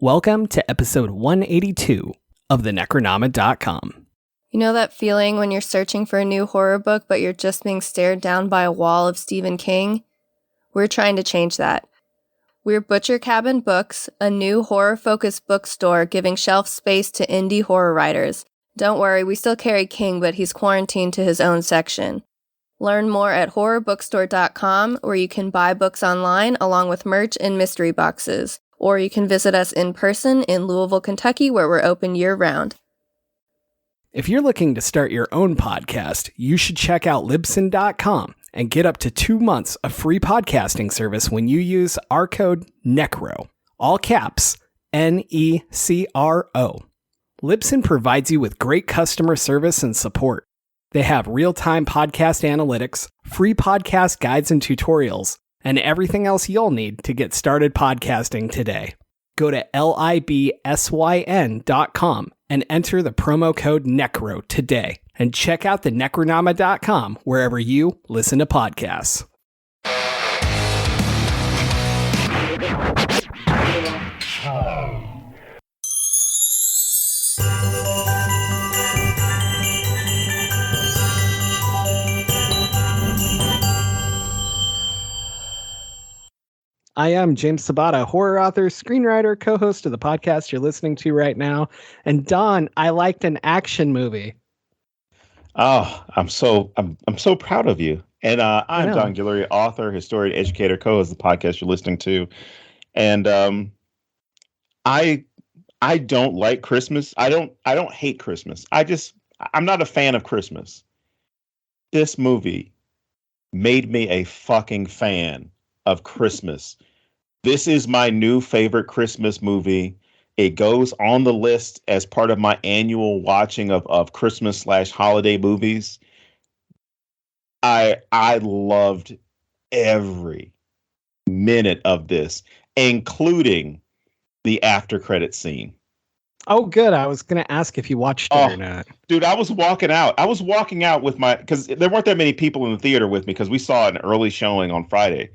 Welcome to episode 182 of the Necronomid.com. You know that feeling when you're searching for a new horror book, but you're just being stared down by a wall of Stephen King? We're trying to change that. We're Butcher Cabin Books, a new horror-focused bookstore giving shelf space to indie horror writers. Don't worry, we still carry King, but he's quarantined to his own section. Learn more at horrorbookstore.com, where you can buy books online along with merch and mystery boxes. Or you can visit us in person in Louisville, Kentucky, where we're open year-round. If you're looking to start your own podcast, you should check out Libsyn.com and get up to 2 months of free podcasting service when you use our code NECRO, all caps, NECRO. Libsyn provides you with great customer service and support. They have real-time podcast analytics, free podcast guides and tutorials, and everything else you'll need to get started podcasting today. Go to libsyn.com and enter the promo code NECRO today. And check out the Necronomid.com wherever you listen to podcasts. I am James Sabata, horror author, screenwriter, co-host of the podcast you're listening to right now. And Don, I liked an action movie. Oh, I'm so proud of you. And I'm Don Guillory, author, historian, educator, co-host of the podcast you're listening to. And I don't like Christmas. I don't hate Christmas. I'm not a fan of Christmas. This movie made me a fucking fan of Christmas. This is my new favorite Christmas movie. It goes on the list as part of my annual watching of Christmas/holiday movies. I loved every minute of this, including the after credit scene. Oh, good. I was going to ask if you watched it or not. Dude, I was walking out. With because there weren't that many people in the theater with me because we saw an early showing on Friday.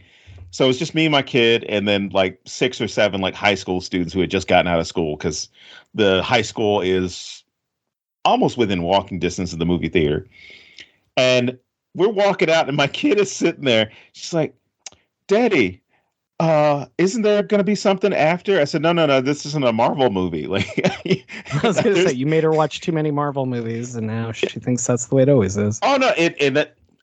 So it was just me and my kid and then like 6 or 7 like high school students who had just gotten out of school because the high school is almost within walking distance of the movie theater. And we're walking out and my kid is sitting there. She's like, Daddy, isn't there going to be something after? I said, no, this isn't a Marvel movie. Like, I was going to say, you made her watch too many Marvel movies and now she thinks that's the way it always is. Oh, no,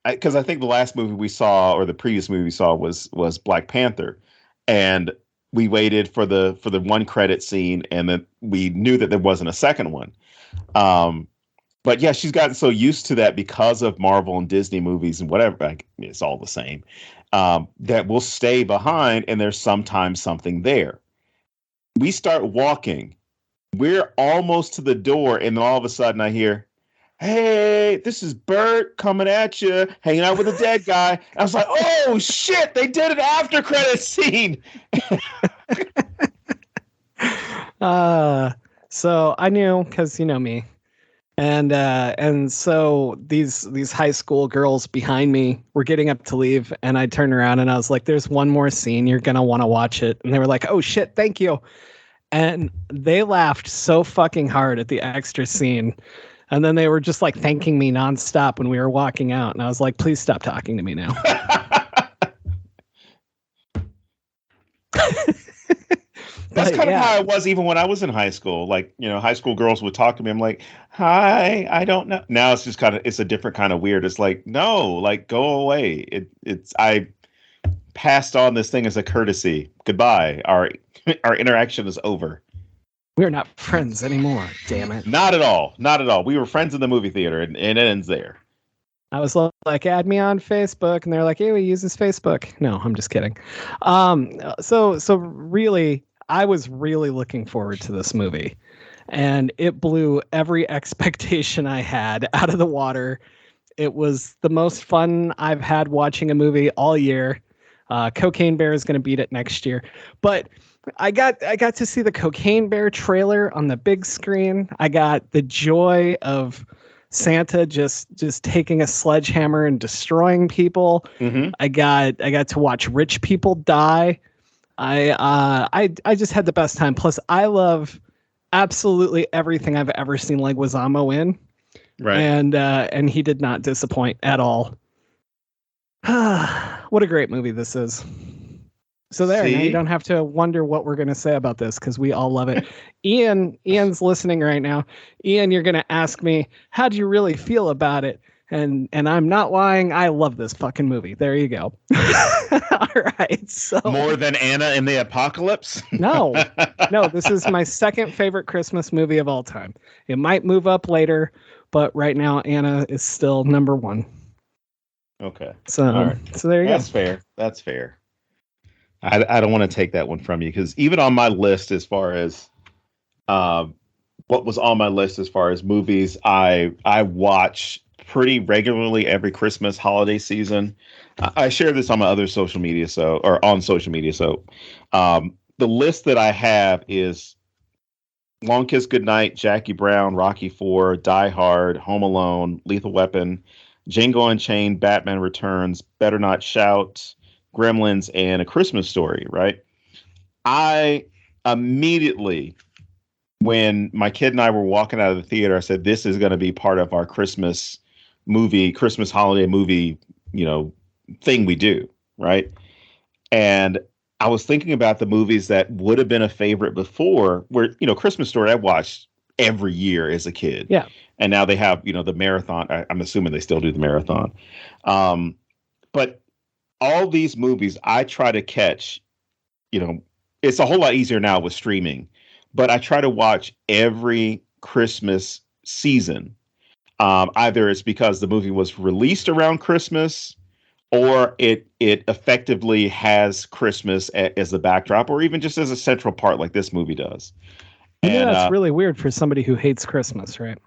because I think the last movie we saw, or the previous movie we saw, was Black Panther, and we waited for the one credit scene, and then we knew that there wasn't a second one. But yeah, she's gotten so used to that because of Marvel and Disney movies and whatever. Like, it's all the same. That we'll stay behind, and there's sometimes something there. We start walking. We're almost to the door, and then all of a sudden I hear, "Hey, this is Bert coming at you, hanging out with a dead guy." I was like, "Oh shit, they did an after credit scene." So I knew, because you know me, and so these high school girls behind me were getting up to leave, and I turned around and I was like, "There's one more scene, you're gonna want to watch it," and they were like, "Oh shit, thank you," and they laughed so fucking hard at the extra scene. And then they were just like thanking me nonstop when we were walking out. And I was like, please stop talking to me now. That's kind of how I was even when I was in high school. Like, you know, high school girls would talk to me. I'm like, hi, I don't know. Now it's just it's a different kind of weird. It's like, no, like, go away. I passed on this thing as a courtesy. Goodbye. Our interaction is over. We're not friends anymore, damn it. Not at all. Not at all. We were friends in the movie theater, and it ends there. I was like, add me on Facebook, and they're like, hey, we use this Facebook. No, I'm just kidding. So really, I was really looking forward to this movie, and it blew every expectation I had out of the water. It was the most fun I've had watching a movie all year. Cocaine Bear is going to beat it next year, but I got to see the Cocaine Bear trailer on the big screen. I got the joy of Santa just taking a sledgehammer and destroying people. Mm-hmm. I got to watch rich people die. I just had the best time. Plus, I love absolutely everything I've ever seen Leguizamo in, Right. and he did not disappoint at all. What a great movie this is. So there, now you don't have to wonder what we're going to say about this because we all love it. Ian's listening right now. Ian, you're going to ask me, how do you really feel about it? And I'm not lying. I love this fucking movie. There you go. All right. So more than Anna in the Apocalypse? No, this is my second favorite Christmas movie of all time. It might move up later, but right now Anna is still number one. Okay. So, all right. So there you go. That's fair. I don't want to take that one from you because even on my list, as far as what was on my list as far as movies, I watch pretty regularly every Christmas holiday season. I share this on my other social media, on social media. So the list that I have is Long Kiss Goodnight, Jackie Brown, Rocky IV, Die Hard, Home Alone, Lethal Weapon, Django Unchained, Batman Returns, Better Not Shout, Gremlins, and A Christmas Story, right? I immediately, when my kid and I were walking out of the theater, I said, this is going to be part of our Christmas holiday movie, thing we do, right? And I was thinking about the movies that would have been a favorite before, where, Christmas Story I watched every year as a kid. Yeah. And now they have, the marathon. I'm assuming they still do the marathon. But all these movies I try to catch, it's a whole lot easier now with streaming, but I try to watch every Christmas season. Either it's because the movie was released around Christmas, or it effectively has Christmas as the backdrop, or even just as a central part like this movie does. And that's really weird for somebody who hates Christmas, right?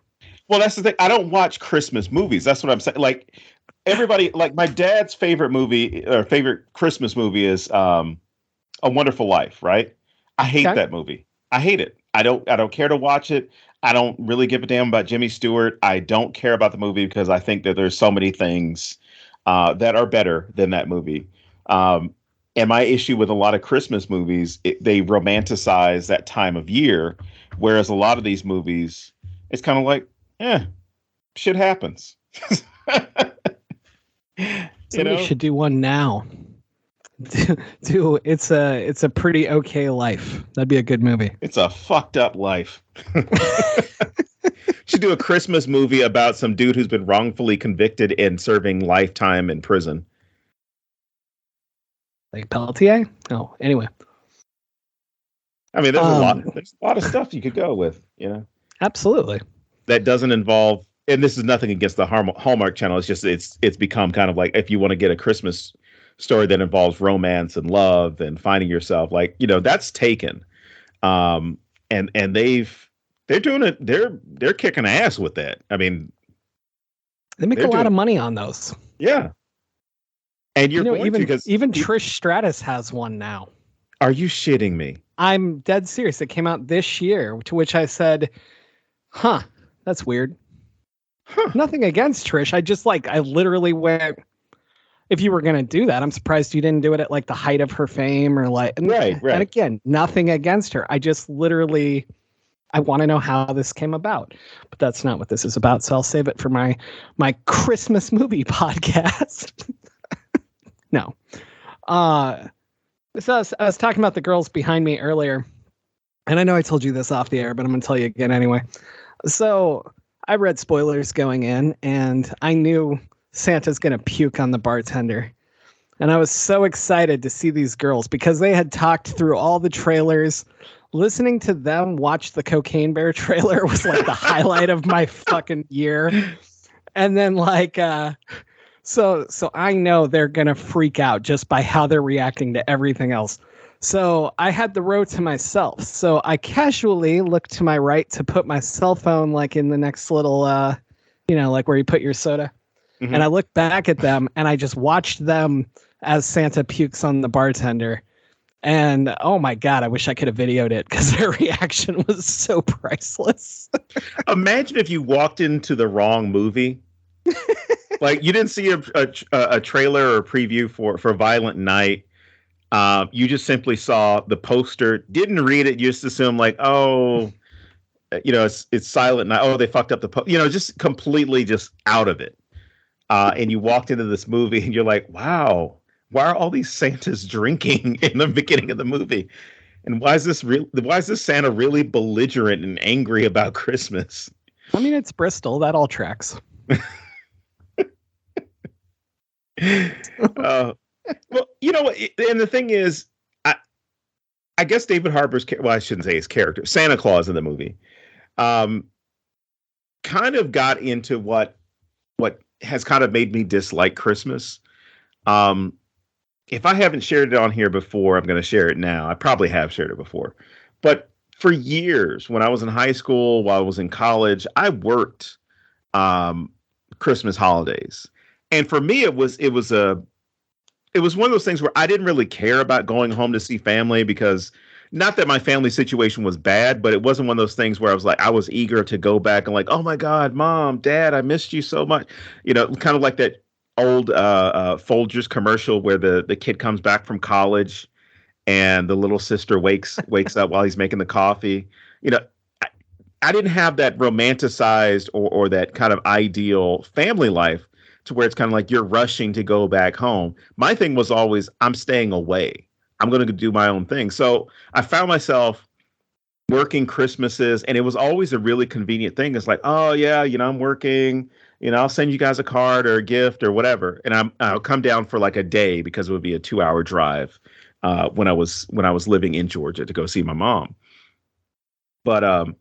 Well, that's the thing. I don't watch Christmas movies. That's what I'm saying. Like, everybody, like my dad's favorite movie or favorite Christmas movie is A Wonderful Life, right? I hate that movie. I hate it. I don't care to watch it. I don't really give a damn about Jimmy Stewart. I don't care about the movie because I think that there's so many things that are better than that movie. And my issue with a lot of Christmas movies, they romanticize that time of year, whereas a lot of these movies, it's kind of like, shit happens. We should do one now. It's a pretty okay life. That'd be a good movie. It's a fucked up life. Should do a Christmas movie about some dude who's been wrongfully convicted and serving lifetime in prison. Like Pelletier? Oh, anyway. I mean, there's a lot of stuff you could go with, Absolutely. That doesn't involve, and this is nothing against the Hallmark Channel. It's just it's become kind of like, if you want to get a Christmas story that involves romance and love and finding yourself, like, that's taken. And they're doing it. They're kicking ass with that. I mean, they make a lot of money on those. Yeah. And even Trish Stratus has one now. Are you shitting me? I'm dead serious. It came out this year, to which I said, that's weird. Nothing against Trish. I literally went, if you were going to do that, I'm surprised you didn't do it at like the height of her fame or like, right. And again, nothing against her. I just literally, I want to know how this came about, but that's not what this is about. So I'll save it for my Christmas movie podcast. No. So I was talking about the girls behind me earlier, and I know I told you this off the air, but I'm going to tell you again anyway. So I read spoilers going in, and I knew Santa's going to puke on the bartender. And I was so excited to see these girls because they had talked through all the trailers. Listening to them watch the Cocaine Bear trailer was like the highlight of my fucking year. And then so I know they're going to freak out just by how they're reacting to everything else. So I had the row to myself. So I casually looked to my right to put my cell phone like in the next little, like where you put your soda. Mm-hmm. And I looked back at them and I just watched them as Santa pukes on the bartender. And oh my God, I wish I could have videoed it because their reaction was so priceless. Imagine if you walked into the wrong movie. Like you didn't see a trailer or a preview for Violent Night. You just simply saw the poster, didn't read it, you just assume like, oh, it's silent night. Oh, they fucked up just completely just out of it. And you walked into this movie and you're like, wow, why are all these Santas drinking in the beginning of the movie? And why is this Santa really belligerent and angry about Christmas? I mean, it's Bristol. That all tracks. Well, you know what? And the thing is, I guess David Harbour's, well, I shouldn't say his character, Santa Claus in the movie, kind of got into what has kind of made me dislike Christmas. If I haven't shared it on here before, I'm going to share it now. I probably have shared it before. But for years, when I was in high school, while I was in college, I worked Christmas holidays. And for me, it was one of those things where I didn't really care about going home to see family, because not that my family situation was bad, but it wasn't one of those things where I was eager to go back and like, oh my God, Mom, Dad, I missed you so much. Kind of like that old Folgers commercial where the kid comes back from college and the little sister wakes up while he's making the coffee. I didn't have that romanticized or that kind of ideal family life to where it's kind of like you're rushing to go back home. My thing was always, I'm staying away. I'm going to do my own thing. So I found myself working Christmases, and it was always a really convenient thing. It's like, oh yeah, I'm working, I'll send you guys a card or a gift or whatever. And I'll come down for like a day, because it would be a 2-hour drive when I was living in Georgia to go see my mom. But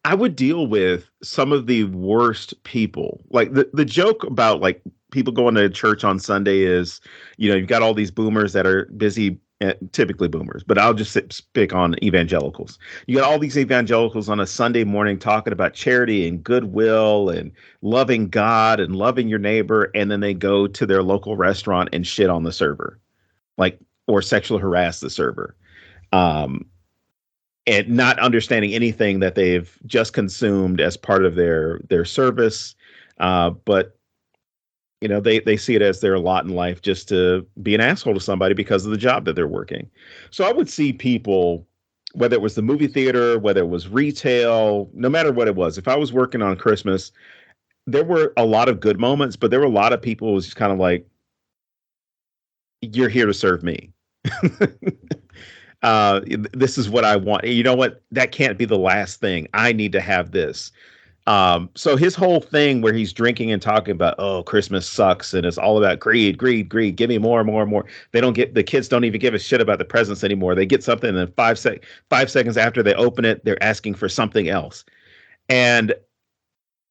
I would deal with some of the worst people. Like the joke about like people going to church on Sunday is, you've got all these boomers that are busy, typically boomers, but I'll just pick on evangelicals. You got all these evangelicals on a Sunday morning talking about charity and goodwill and loving God and loving your neighbor. And then they go to their local restaurant and shit on the server, or sexually harass the server. And not understanding anything that they've just consumed as part of their service. But they see it as their lot in life just to be an asshole to somebody because of the job that they're working. So I would see people, whether it was the movie theater, whether it was retail, no matter what it was. If I was working on Christmas, there were a lot of good moments, but there were a lot of people who was just kind of like, you're here to serve me. This is what I want. You know what? That can't be the last thing. I need to have this. So his whole thing where he's drinking and talking about, oh, Christmas sucks and it's all about greed, greed, greed. Give me more, more, more. The kids don't even give a shit about the presents anymore. They get something and then 5 seconds after they open it, they're asking for something else. And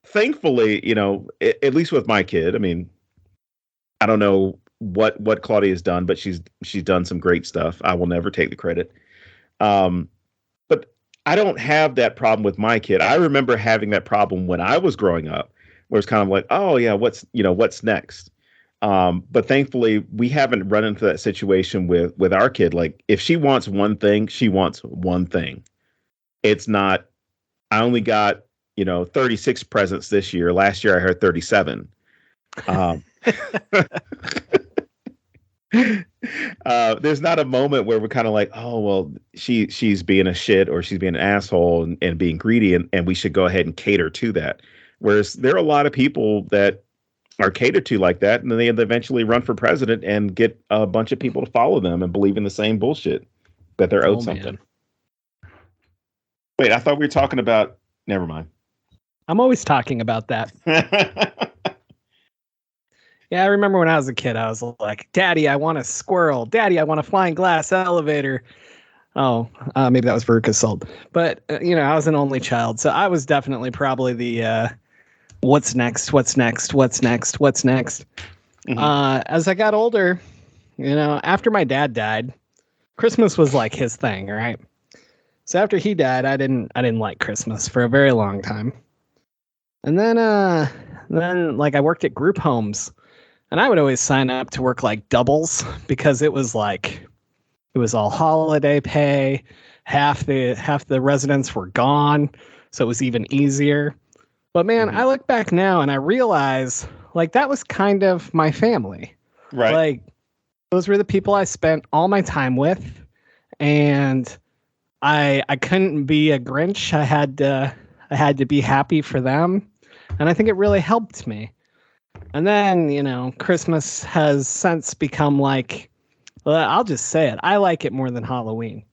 thankfully, at least with my kid, I mean, I don't know what Claudia's done, but she's done some great stuff. I will never take the credit. But I don't have that problem with my kid. I remember having that problem when I was growing up, where it's kind of like, oh yeah, what's next? But thankfully we haven't run into that situation with our kid. Like if she wants one thing, she wants one thing. It's not, I only got, 36 presents this year. Last year I heard 37. There's not a moment where we're kind of like, oh well, she's being a shit or she's being an asshole and being greedy, and we should go ahead and cater to that. Whereas there are a lot of people that are catered to like that, and then they eventually run for president and get a bunch of people to follow them and believe in the same bullshit that they're owed something. Wait, I thought we were talking about. Never mind. I'm always talking about that. Yeah, I remember when I was a kid, I was like, Daddy, I want a squirrel. Daddy, I want a flying glass elevator. Oh, maybe that was Veruca's sold. But, I was an only child. So I was definitely probably the what's next, what's next, what's next, what's next. Mm-hmm. As I got older, after my dad died, Christmas was like his thing, right? So after he died, I didn't like Christmas for a very long time. And then like I worked at group homes. And I would always sign up to work like doubles because it was all holiday pay. Half the residents were gone, so it was even easier. But man, I look back now and I realize like that was kind of my family. Right. Like those were the people I spent all my time with, and I couldn't be a Grinch. I had to be happy for them, and I think it really helped me. And then, Christmas has since become like, well, I'll just say it. I like it more than Halloween.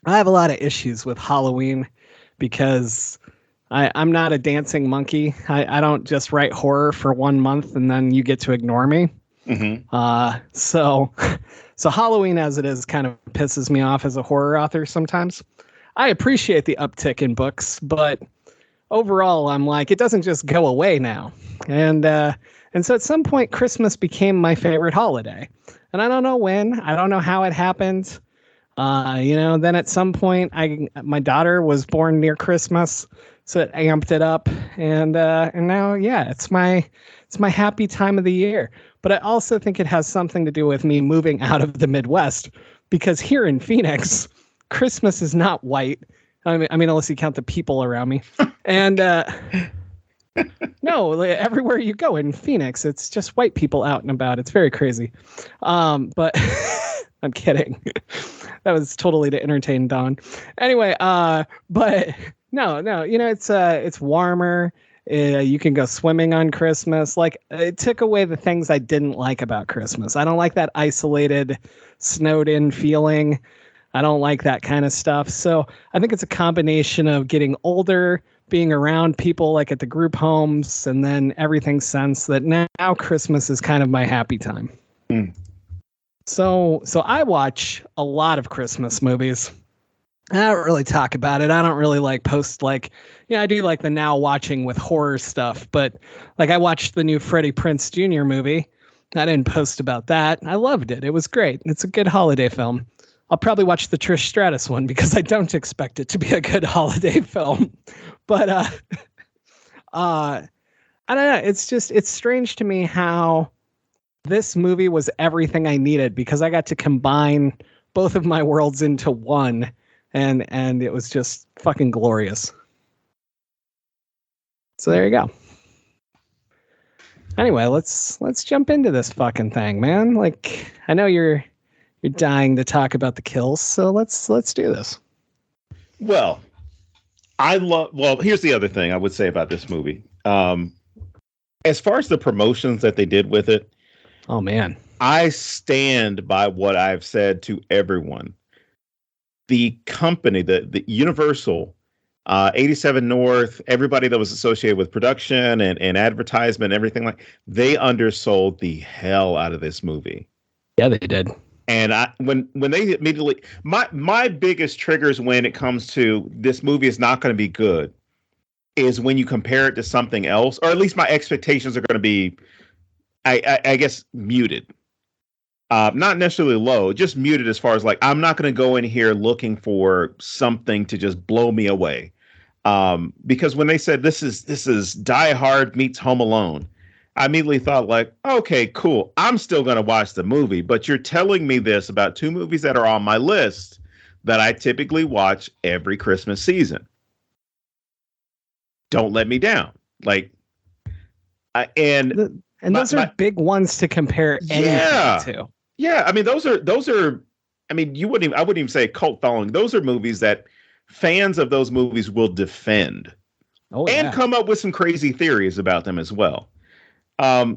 I have a lot of issues with Halloween because I'm not a dancing monkey. I don't just write horror for 1 month and then you get to ignore me. Mm-hmm. So Halloween as it is kind of pisses me off as a horror author sometimes. I appreciate the uptick in books, but overall I'm like, it doesn't just go away now. And so at some point Christmas became my favorite holiday. And I don't know when, I don't know how it happened. Then at some point my daughter was born near Christmas, so it amped it up. And now, yeah, it's my happy time of the year. But I also think it has something to do with me moving out of the Midwest, because here in Phoenix, Christmas is not white. I mean, unless you count the people around me. And no, everywhere you go in Phoenix, it's just white people out and about. It's very crazy. But I'm kidding. That was totally to entertain Don. Anyway, but no, it's warmer. You can go swimming on Christmas. Like, it took away the things I didn't like about Christmas. I don't like that isolated, snowed in feeling. I don't like that kind of stuff. So I think it's a combination of getting older, being around people like at the group homes, and then everything since that now Christmas is kind of my happy time. Mm. So I watch a lot of Christmas movies. I don't really talk about it. I don't really post I do like the now watching with horror stuff, but I watched the new Freddie Prinze Jr. movie. I didn't post about that. I loved it. It was great. It's a good holiday film. I'll probably watch the Trish Stratus one because I don't expect it to be a good holiday film. But I don't know. It's strange to me how this movie was everything I needed, because I got to combine both of my worlds into one, and it was just fucking glorious. So there you go. Anyway, let's jump into this fucking thing, man. I know you're dying to talk about the kills, so let's do this. Well, here's the other thing I would say about this movie. As far as the promotions that they did with it, oh man, I stand by what I've said to everyone. The company, the Universal, 87 North, everybody that was associated with production and advertisement, everything they undersold the hell out of this movie. Yeah, they did. And when they immediately, my biggest triggers when it comes to this movie is not going to be good is when you compare it to something else, or at least my expectations are going to be, I guess, muted. Not necessarily low, just muted as far as I'm not going to go in here looking for something to just blow me away. Because when they said this is Die Hard meets Home Alone, I immediately thought okay, cool. I'm still going to watch the movie, but you're telling me this about two movies that are on my list that I typically watch every Christmas season. Don't let me down. And those are big ones to compare anything to. Yeah, I mean those are. I mean, I wouldn't even say cult following. Those are movies that fans of those movies will defend, and come up with some crazy theories about them as well.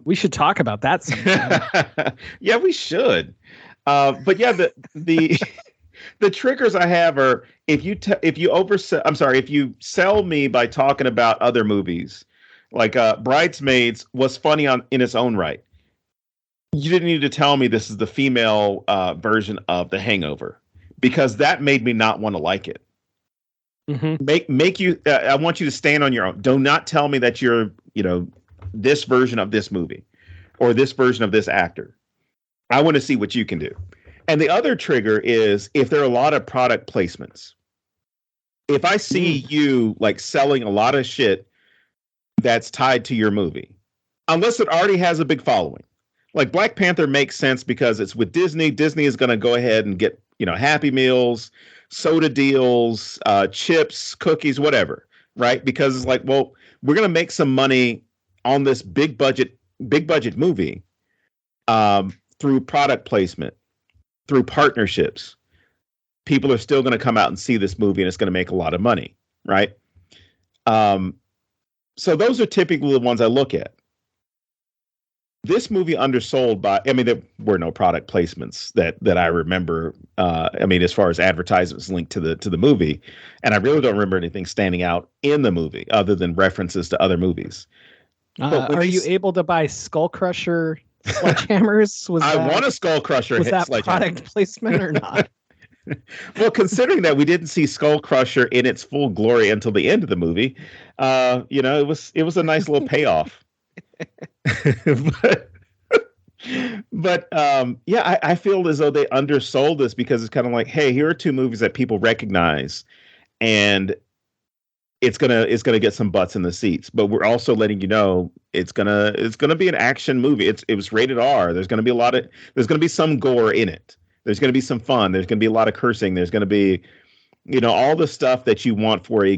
We should talk about that sometime. Yeah, we should. But yeah, the triggers I have are if you sell me by talking about other movies, Bridesmaids was funny in its own right. You didn't need to tell me this is the female version of The Hangover, because that made me not want to like it. Mm-hmm. Make you. I want you to stand on your own. Do not tell me that you're this version of this movie or this version of this actor. I want to see what you can do. And the other trigger is if there are a lot of product placements. If I see you selling a lot of shit that's tied to your movie, unless it already has a big following. Black Panther makes sense because it's with Disney. Disney is going to go ahead and get, Happy Meals, soda deals, chips, cookies, whatever, right? Because it's well, we're going to make some money on this big budget movie through product placement, through partnerships, people are still going to come out and see this movie, and it's going to make a lot of money, right? So those are typically the ones I look at. This movie undersold by, I mean, there were no product placements that I remember. I mean, as far as advertisements linked to the movie, and I really don't remember anything standing out in the movie other than references to other movies. Are you able to buy Skull Crusher sledgehammers? I want a Skull Crusher. Was that product placement or not? Well, considering that we didn't see Skull Crusher in its full glory until the end of the movie, it was a nice little payoff. I feel as though they undersold this because it's kind of like, hey, here are two movies that people recognize, and it's gonna get some butts in the seats. But we're also letting you know it's gonna be an action movie. It was rated R. There's gonna be some gore in it. There's gonna be some fun. There's gonna be a lot of cursing. There's gonna be, all the stuff that you want for a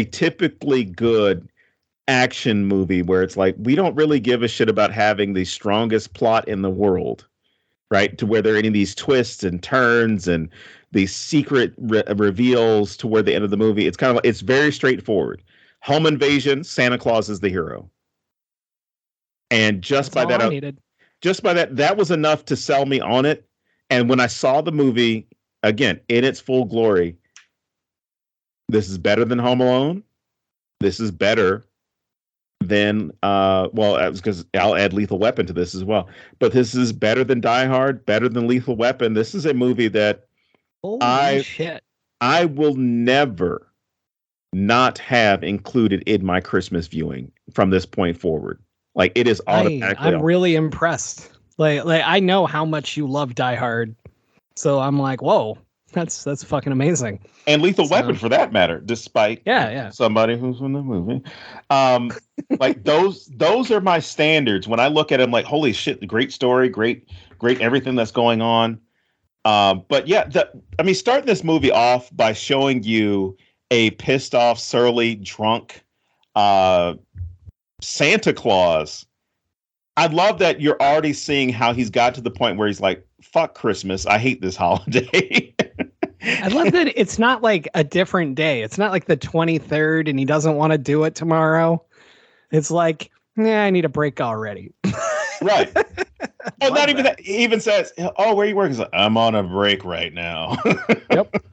typically good action movie, where it's like, we don't really give a shit about having the strongest plot in the world, right? To where there are any of these twists and turns and these secret reveals toward the end of the movie. It's kind of like, it's very straightforward. Home invasion, Santa Claus is the hero. And just by that, that was enough to sell me on it. And when I saw the movie, again, in its full glory, this is better than Home Alone. This is better than, because I'll add Lethal Weapon to this as well. But this is better than Die Hard, better than Lethal Weapon. This is a movie that I will never not have included in my Christmas viewing from this point forward. Like, it is automatically. I'm really impressed. Like I know how much you love Die Hard, so I'm like, whoa, that's fucking amazing. And Lethal Weapon, for that matter, despite somebody who's in the movie, like those are my standards. When I look at them, like, holy shit, great story, great everything that's going on. But yeah, starting this movie off by showing you a pissed off, surly, drunk Santa Claus. I love that you're already seeing how he's got to the point where he's like, fuck Christmas. I hate this holiday. I love that it's not like a different day. It's not like the 23rd and he doesn't want to do it tomorrow. It's like, I need a break already. Right. Well, not even that. He even says, oh, where are you working? He's like, I'm on a break right now. Yep.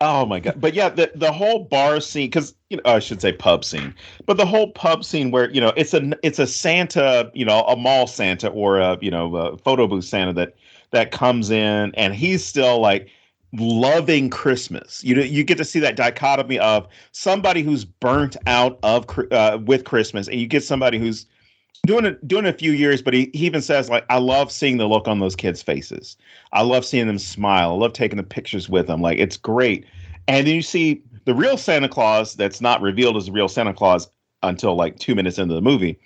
Oh my God. But yeah, the whole bar scene, because, I should say pub scene, but the whole pub scene where, it's a Santa, a mall Santa or a photo booth Santa that comes in, and he's still like loving Christmas. You get to see that dichotomy of somebody who's burnt out of with Christmas, and you get somebody who's doing a few years, but he even says, like, I love seeing the look on those kids' faces. I love seeing them smile. I love taking the pictures with them. Like, it's great. And then you see the real Santa Claus that's not revealed as the real Santa Claus until like 2 minutes into the movie.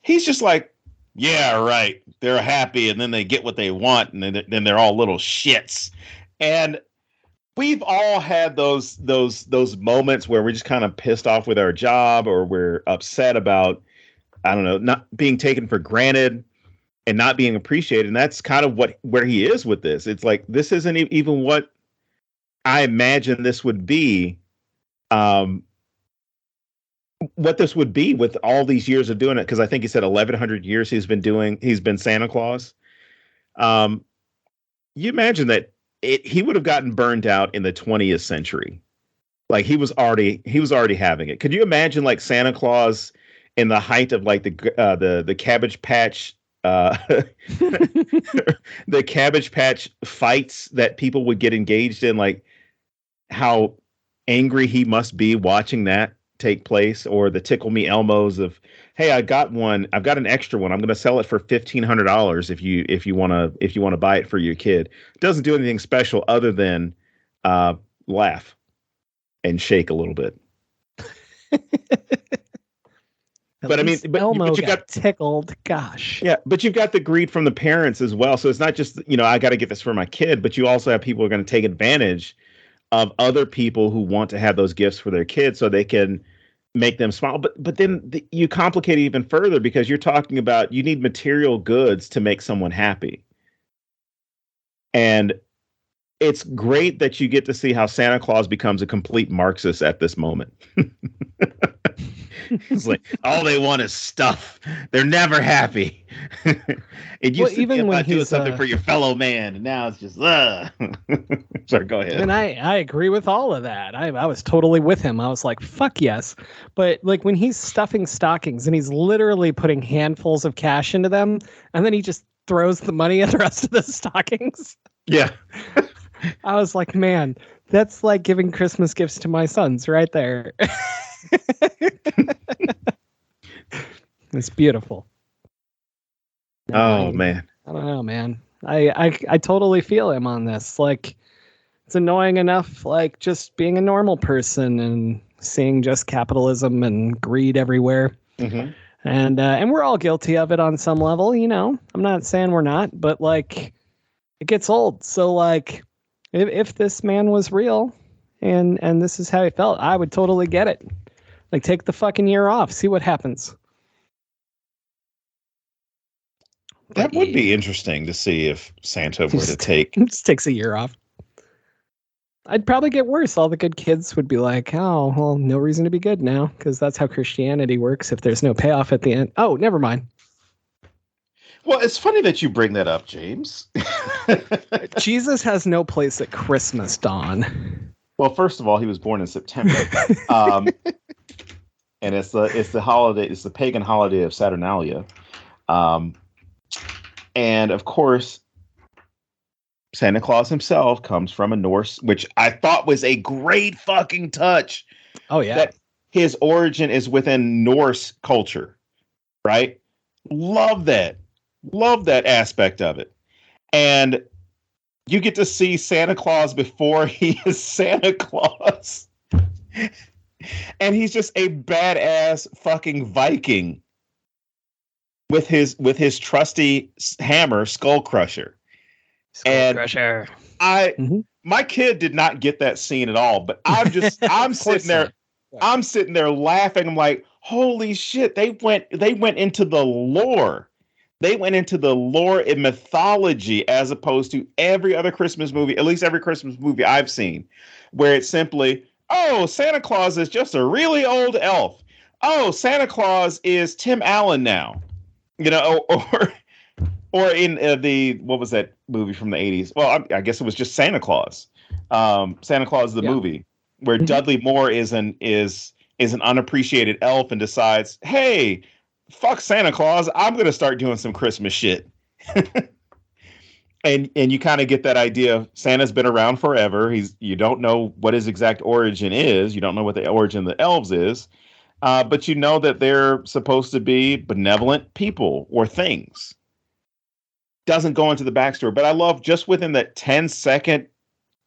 He's just like, yeah, right. They're happy, and then they get what they want, and then they're all little shits. And we've all had those moments where we're just kind of pissed off with our job, or we're upset about, I don't know, not being taken for granted and not being appreciated. And that's kind of where he is with this. It's like, this isn't even what I imagine this would be. What this would be with all these years of doing it. Cause I think he said 1,100 years he's been Santa Claus. You imagine that he would have gotten burned out in the 20th century. Like, he was already having it. Could you imagine like Santa Claus in the height of like the Cabbage Patch, the Cabbage Patch fights that people would get engaged in, like how angry he must be watching that take place, or the Tickle Me Elmos of, hey, I've got an extra one. I'm going to sell it for $1,500 if you want to buy it for your kid. It doesn't do anything special other than laugh and shake a little bit. But I mean, Elmo you got tickled. Gosh. Yeah, but you've got the greed from the parents as well. So it's not just, I got to get this for my kid, but you also have people who are going to take advantage of other people who want to have those gifts for their kids so they can make them smile. But then you complicate it even further because you're talking about you need material goods to make someone happy. And it's great that you get to see how Santa Claus becomes a complete Marxist at this moment. It's like all they want is stuff. They're never happy. It used to be about doing something for your fellow man, and now it's just Sorry, go ahead. And I agree with all of that. I was totally with him. I was like, fuck yes. But like when he's stuffing stockings and he's literally putting handfuls of cash into them, and then he just throws the money at the rest of the stockings. Yeah. I was like, man, that's like giving Christmas gifts to my sons right there. It's beautiful. Oh, man. I don't know, man. I totally feel him on this. Like, it's annoying enough, like, just being a normal person and seeing just capitalism and greed everywhere. Mm-hmm. And we're all guilty of it on some level, you know. I'm not saying we're not, but, like, it gets old. So, like, if this man was real and this is how he felt, I would totally get it. Like, take the fucking year off. See what happens. That would be interesting to see if Santa were to take... Just takes a year off. I'd probably get worse. All the good kids would be like, oh, well, no reason to be good now, because that's how Christianity works if there's no payoff at the end. Oh, never mind. Well, it's funny that you bring that up, James. Jesus has no place at Christmas, Don. Well, first of all, he was born in September. And it's the holiday, it's the pagan holiday of Saturnalia. And of course, Santa Claus himself comes from a Norse, which I thought was a great fucking touch. Oh, yeah. That his origin is within Norse culture, right? Love that. Love that aspect of it. And you get to see Santa Claus before he is Santa Claus. And he's just a badass fucking Viking with his trusty hammer, Skull Crusher. Crusher. My kid did not get that scene at all, but I'm sitting there, yeah. I'm sitting there laughing. I'm like, holy shit, they went into the lore. They went into the lore and mythology as opposed to every other Christmas movie, at least every Christmas movie I've seen, where it's simply, oh, Santa Claus is just a really old elf. Oh, Santa Claus is Tim Allen now, you know, or in what was that movie from the 80s? Well, I guess it was just Santa Claus. Santa Claus the movie, where Dudley Moore is an unappreciated elf and decides, hey, fuck Santa Claus, I'm gonna start doing some Christmas shit. And you kind of get that idea of Santa's been around forever. You don't know what his exact origin is. You don't know what the origin of the elves is. But you know that they're supposed to be benevolent people or things. Doesn't go into the backstory, but I love just within that 10-second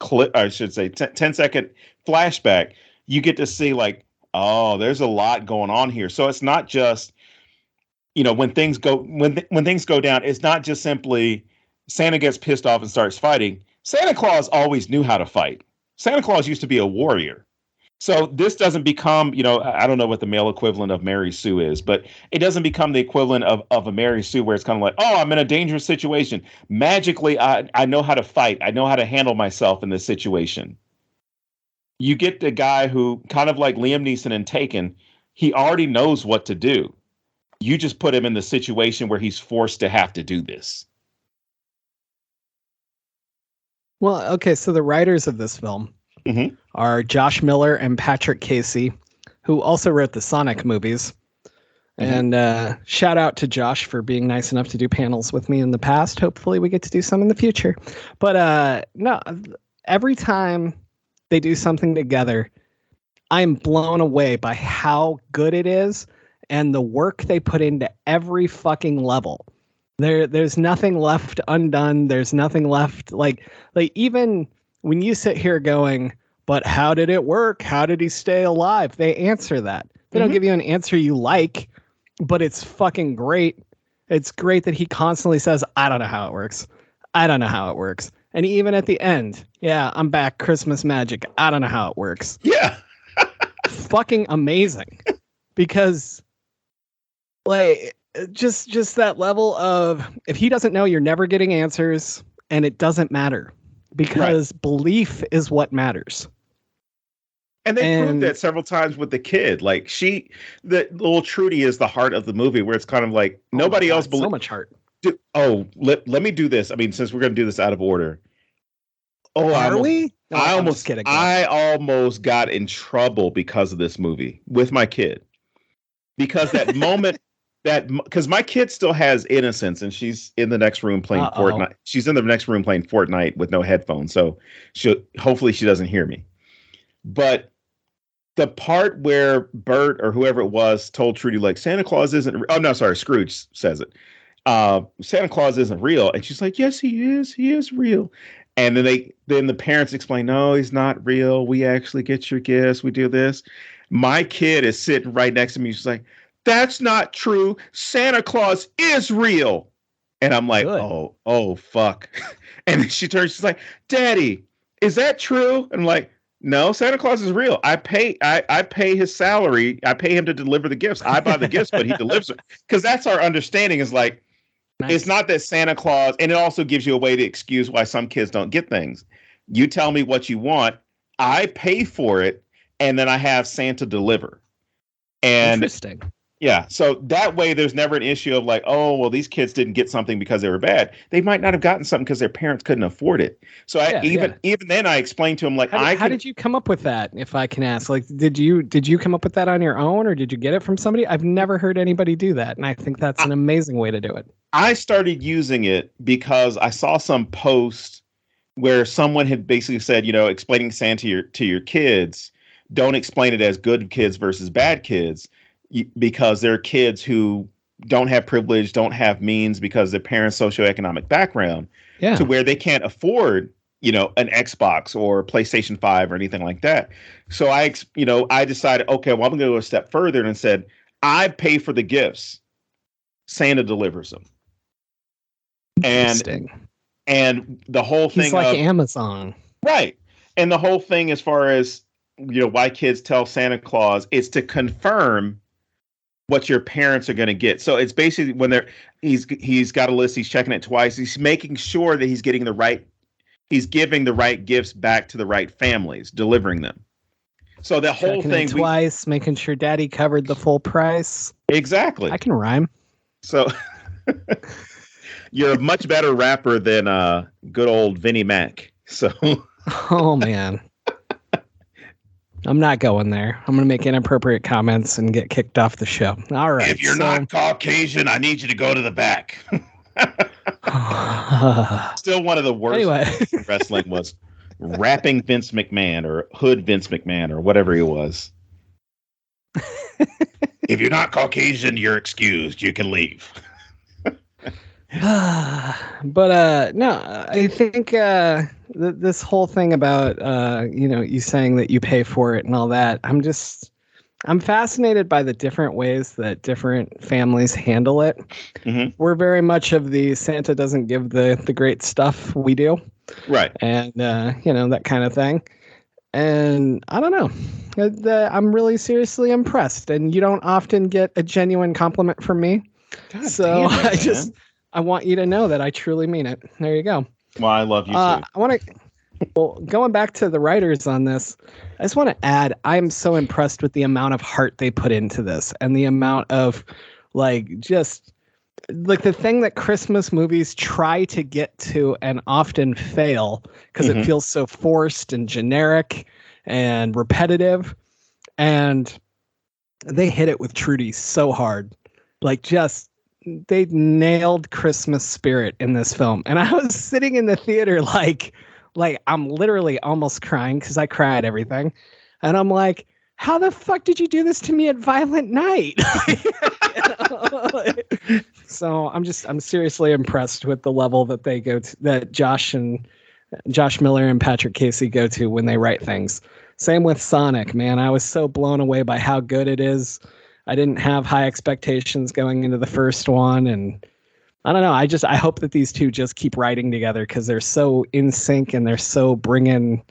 clip, I should say 10-second flashback, you get to see like, oh, there's a lot going on here. So it's not just, you know, when things go down, it's not just simply Santa gets pissed off and starts fighting. Santa Claus always knew how to fight. Santa Claus used to be a warrior. So this doesn't become, you know, I don't know what the male equivalent of Mary Sue is, but it doesn't become the equivalent of a Mary Sue where it's kind of like, oh, I'm in a dangerous situation. Magically, I know how to fight. I know how to handle myself in this situation. You get the guy who, kind of like Liam Neeson in Taken, he already knows what to do. You just put him in the situation where he's forced to have to do this. Well, okay, so the writers of this film are Josh Miller and Patrick Casey, who also wrote the Sonic movies. And shout out to Josh for being nice enough to do panels with me in the past. Hopefully we get to do some in the future. But no, every time they do something together, I'm blown away by how good it is and the work they put into every fucking level. There's nothing left undone. There's nothing left like even when you sit here going, but how did it work? How did he stay alive? They answer that. They don't give you an answer you like, but it's fucking great. It's great that he constantly says, I don't know how it works. I don't know how it works. And even at the end, yeah, I'm back. Christmas magic. I don't know how it works. Yeah. Fucking amazing. because like just that level of if he doesn't know, you're never getting answers, and it doesn't matter because belief is what matters. And they proved that several times with the kid. Like the little Trudy is the heart of the movie, where it's kind of like nobody else believes. So much heart. Let me do this. I mean, since we're going to do this out of order. Oh, are we? No, I'm just kidding. I almost got in trouble because of this movie with my kid, because that moment. Because my kid still has innocence, and she's in the next room playing Fortnite. She's in the next room playing Fortnite with no headphones, so hopefully she doesn't hear me. But the part where Bert or whoever it was told Trudy, like, Santa Claus isn't. Oh no, sorry, Scrooge says it. Santa Claus isn't real, and she's like, yes, he is. He is real. And then the parents explain, no, he's not real. We actually get your gifts. We do this. My kid is sitting right next to me. She's like, that's not true. Santa Claus is real. And I'm like, oh, fuck. And then she turns, she's like, Daddy, is that true? And I'm like, no, Santa Claus is real. I pay his salary. I pay him to deliver the gifts. I buy the gifts, but he delivers it. Because that's our understanding is like, It's not that Santa Claus, and it also gives you a way to excuse why some kids don't get things. You tell me what you want. I pay for it. And then I have Santa deliver. And interesting. Yeah. So that way there's never an issue of like, oh, well, these kids didn't get something because they were bad. They might not have gotten something because their parents couldn't afford it. So even then I explained to him, like, how did you come up with that? If I can ask, like, did you come up with that on your own, or did you get it from somebody? I've never heard anybody do that. And I think that's an amazing way to do it. I started using it because I saw some post where someone had basically said, explaining Santa to your kids, don't explain it as good kids versus bad kids. Because there are kids who don't have privilege, don't have means because their parents' socioeconomic background, to where they can't afford, an Xbox or PlayStation 5 or anything like that. So I decided, okay, well, I'm going to go a step further and said, I pay for the gifts. Santa delivers them. Interesting. And the whole thing, he's like Amazon, right? And the whole thing, as far as why kids tell Santa Claus, is to confirm what your parents are going to get. So it's basically when he's got a list, he's checking it twice. He's making sure that he's giving the right gifts back to the right families, delivering them. So the whole thing twice, making sure Daddy covered the full price. Exactly. I can rhyme. So you're a much better rapper than good old Vinnie Mac. So oh man. I'm not going there. I'm going to make inappropriate comments and get kicked off the show. All right. If you're not Caucasian, I need you to go to the back. Still one of the worst wrestling was rapping Vince McMahon or hood Vince McMahon or whatever he was. If you're not Caucasian, you're excused. You can leave. But no, I think this whole thing about you saying that you pay for it and all that, I'm fascinated by the different ways that different families handle it. Mm-hmm. We're very much of the Santa doesn't give the great stuff we do, right? And that kind of thing. And I don't know, I'm really seriously impressed, and you don't often get a genuine compliment from me. God so damn it, I want you to know that I truly mean it. There you go. Well, I love you too. Going back to the writers on this, I just want to add, I'm so impressed with the amount of heart they put into this and the amount of just the thing that Christmas movies try to get to and often fail because it feels so forced and generic and repetitive. And they hit it with Trudy so hard. They nailed Christmas spirit in this film. And I was sitting in the theater like I'm literally almost crying because I cry at everything. And I'm like, how the fuck did you do this to me at Violent Night? So I'm seriously impressed with the level that they go to, that Josh Miller and Patrick Casey go to when they write things. Same with Sonic, man. I was so blown away by how good it is. I didn't have high expectations going into the first one, and I don't know. I hope that these two just keep writing together because they're so in sync and they're so bringing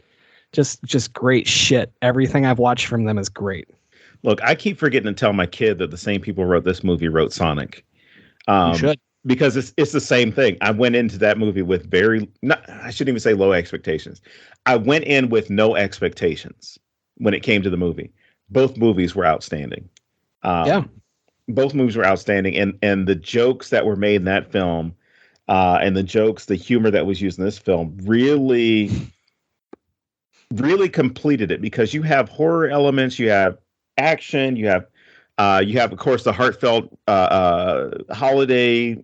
just great shit. Everything I've watched from them is great. Look, I keep forgetting to tell my kid that the same people who wrote this movie wrote Sonic. You should. Because it's the same thing. I went into that movie with I shouldn't even say low expectations. I went in with no expectations when it came to the movie. Both movies were outstanding. Yeah. Both movies were outstanding, and the jokes that were made in that film, and the humor that was used in this film, really, really completed it, because you have horror elements, you have action, you have, of course, the heartfelt holiday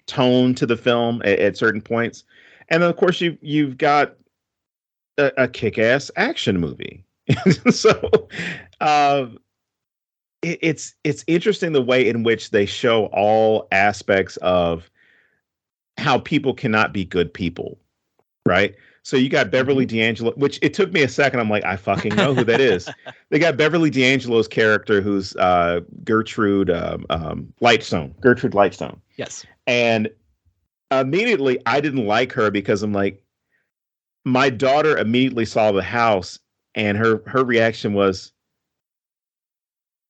tone to the film at certain points, and then of course you've got a kick-ass action movie. So it's interesting the way in which they show all aspects of how people cannot be good people, right? So you got Beverly D'Angelo, which it took me a second. I'm like, I fucking know who that is. They got Beverly D'Angelo's character, who's Gertrude Lightstone. Gertrude Lightstone. Yes. And immediately, I didn't like her because I'm like, my daughter immediately saw the house, and her reaction was,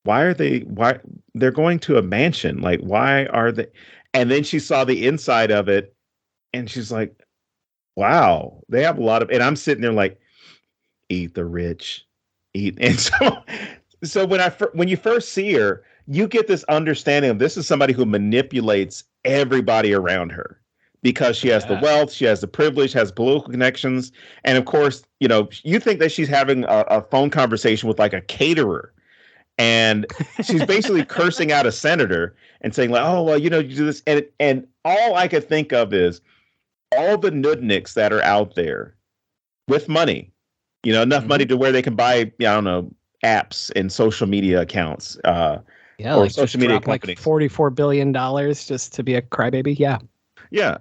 why they're going to a mansion? Like, why are they? And then she saw the inside of it, and she's like, wow, they have a lot of, and I'm sitting there like, eat the rich, eat. And so when you first see her, you get this understanding of, this is somebody who manipulates everybody around her, because she has the wealth, she has the privilege, has political connections. And of course, you think that she's having a phone conversation with like a caterer, and she's basically cursing out a senator and saying like, oh, well, you do this. And all I could think of is, all the nudniks that are out there with money, enough money to where they can buy, I don't know, apps and social media accounts. Or like social media companies. Like $44 billion just to be a crybaby. Yeah. Yeah.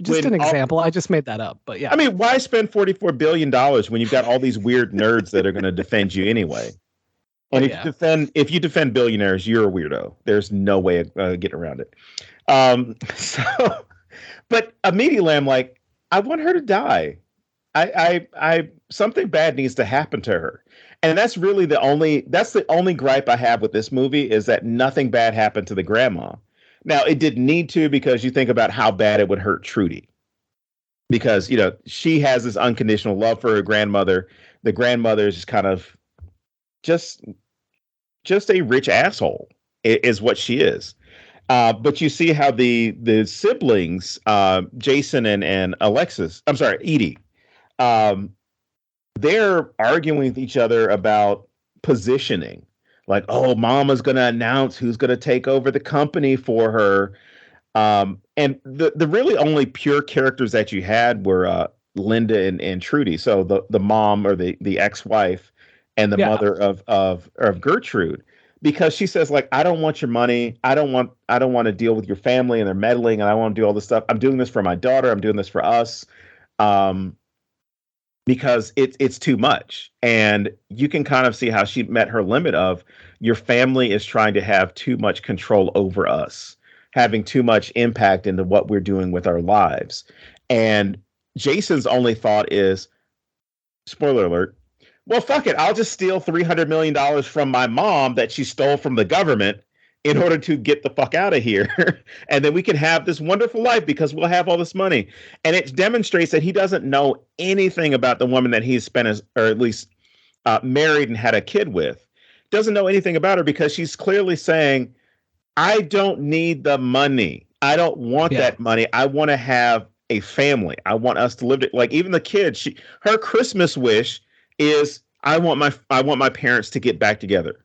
Just an example. I just made that up, but yeah. I mean, why spend $44 billion when you've got all these weird nerds that are going to defend you anyway? And if you defend billionaires, you're a weirdo. There's no way of getting around it. But immediately I'm like, I want her to die. I something bad needs to happen to her. And that's the only gripe I have with this movie, is that nothing bad happened to the grandma. Now, it didn't need to, because you think about how bad it would hurt Trudy. Because, she has this unconditional love for her grandmother. The grandmother is just kind of just a rich asshole is what she is. But you see how the siblings, Jason and Edie, they're arguing with each other about positioning. Like, oh, mama's going to announce who's going to take over the company for her. And the really only pure characters that you had were Linda and Trudy. So the mom, or the ex-wife, and the mother of Gertrude. Because she says, like, I don't want your money. I don't want to deal with your family and their meddling, and I want to do all this stuff. I'm doing this for my daughter. I'm doing this for us. Because it's too much. And you can kind of see how she met her limit of, your family is trying to have too much control over us, having too much impact into what we're doing with our lives. And Jason's only thought is, spoiler alert, well, fuck it. I'll just steal $300 million from my mom that she stole from the government in order to get the fuck out of here. And then we can have this wonderful life because we'll have all this money. And it demonstrates that he doesn't know anything about the woman that he's spent, or at least married and had a kid with. Doesn't know anything about her, because she's clearly saying, I don't need the money. I don't want that money. I want to have a family. I want us to live it. Like, even the kids, her Christmas wish is, I want my parents to get back together.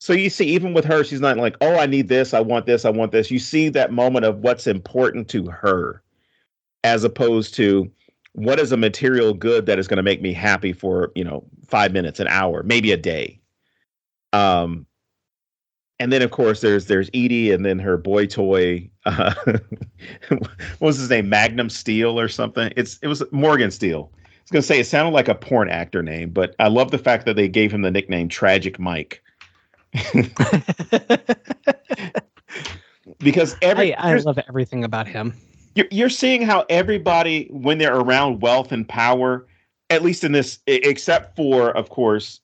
So you see, even with her, she's not like, oh, I need this, I want this, I want this. You see that moment of what's important to her, as opposed to what is a material good that is going to make me happy for, 5 minutes, an hour, maybe a day. And then of course there's Edie, and then her boy toy. What was his name? Magnum Steel or something? It was Morgan Steel. I was going to say, it sounded like a porn actor name, but I love the fact that they gave him the nickname Tragic Mike. Because I love everything about him. You're seeing how everybody, when they're around wealth and power, at least in this, except for, of course,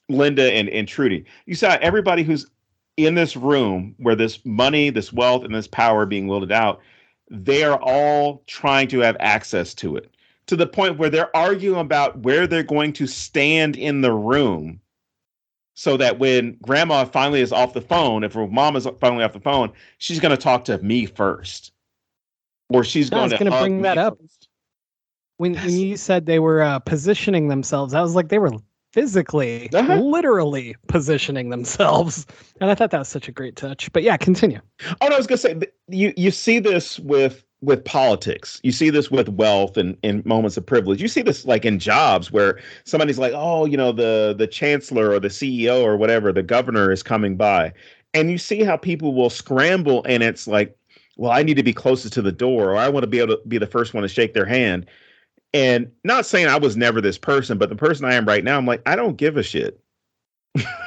Linda and Trudy. You saw everybody who's in this room where this money, this wealth, and this power being wielded out, they are all trying to have access to it to the point where they're arguing about where they're going to stand in the room so that when grandma finally is off the phone, if her mom is finally off the phone, she's going to talk to me first. Or she's going to bring that up. When you said they were positioning themselves, I was like, they were physically, literally positioning themselves. And I thought that was such a great touch. But yeah, continue. Oh, no, I was going to say, you see this with politics. You see this with wealth and in moments of privilege. You see this like in jobs where somebody's like, oh, the chancellor or the CEO or whatever, the governor is coming by. And you see how people will scramble and it's like, well, I need to be closest to the door or I want to be able to be the first one to shake their hand. And not saying I was never this person, but the person I am right now, I'm like, I don't give a shit.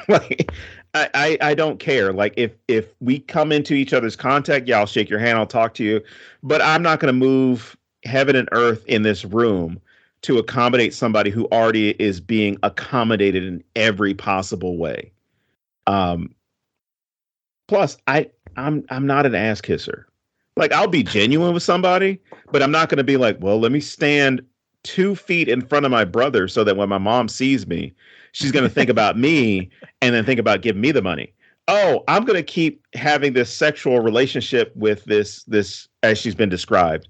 Like, I don't care. Like, if we come into each other's contact, yeah, I'll shake your hand, I'll talk to you. But I'm not going to move heaven and earth in this room to accommodate somebody who already is being accommodated in every possible way. Plus, I'm not an ass kisser. Like, I'll be genuine with somebody, but I'm not going to be like, well, let me stand 2 feet in front of my brother so that when my mom sees me, she's going to think about me and then think about giving me the money. Oh, I'm going to keep having this sexual relationship with this, as she's been described,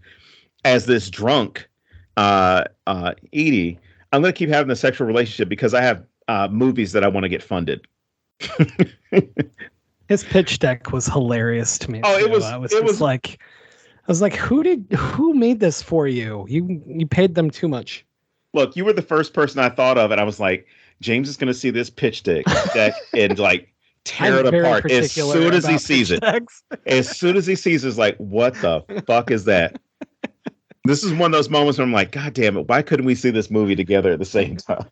as this drunk Edie. I'm going to keep having the sexual relationship because I have movies that I want to get funded. His pitch deck was hilarious to me. Oh, too. I was like, who made this for you? You paid them too much. Look, you were the first person I thought of, and I was like, James is going to see this pitch deck and like tear it apart as soon as he sees it. As soon as he sees it, it's like, what the fuck is that? This is one of those moments where I'm like, God damn it, why couldn't we see this movie together at the same time?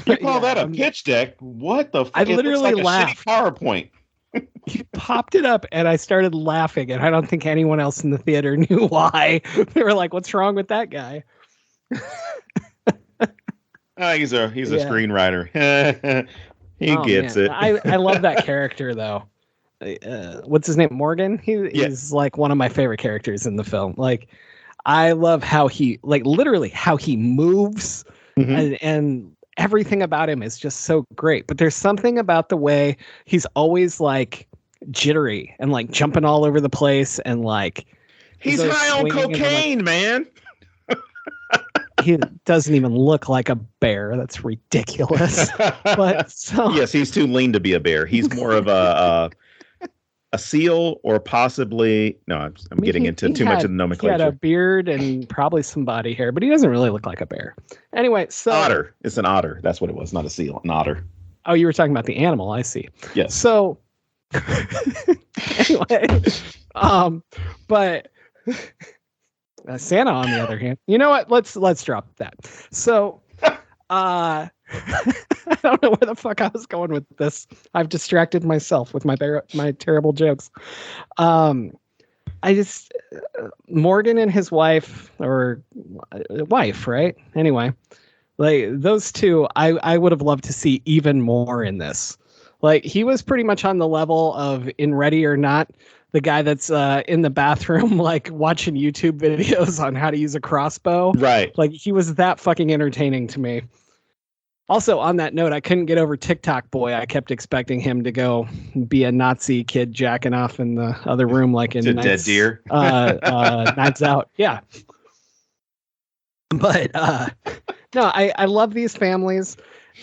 You call that a pitch deck? What the fuck? I literally laughed. PowerPoint. You popped it up and I started laughing, and I don't think anyone else in the theater knew why. They were like, what's wrong with that guy? He's a screenwriter. He gets it. I love that character though. What's his name? Morgan? He's like one of my favorite characters in the film. Like, I love how he, like, literally how he moves, and everything about him is just so great. But there's something about the way he's always like jittery and like jumping all over the place, and like he's high on cocaine, man. He doesn't even look like a bear. That's ridiculous. But so yes, he's too lean to be a bear. He's more of a seal, or possibly I'm getting into too much of the nomenclature. He had a beard and probably some body hair, but he doesn't really look like a bear. Anyway, so otter. It's an otter. That's what it was, not a seal. An otter. Oh, you were talking about the animal. I see. Yes. So anyway, but Santa, on the other hand, you know what? Let's drop that. So, I don't know where the fuck I was going with this. I've distracted myself with my terrible jokes. Morgan and his wife, right? Anyway, like those two, I would have loved to see even more in this. Like, he was pretty much on the level of, in Ready or Not, the guy that's in the bathroom, like watching YouTube videos on how to use a crossbow. Right. Like, he was that fucking entertaining to me. Also, on that note, I couldn't get over TikTok boy. I kept expecting him to go be a Nazi kid jacking off in the other room, like in Dead Deer. Nights Out. Yeah. But no, I love these families.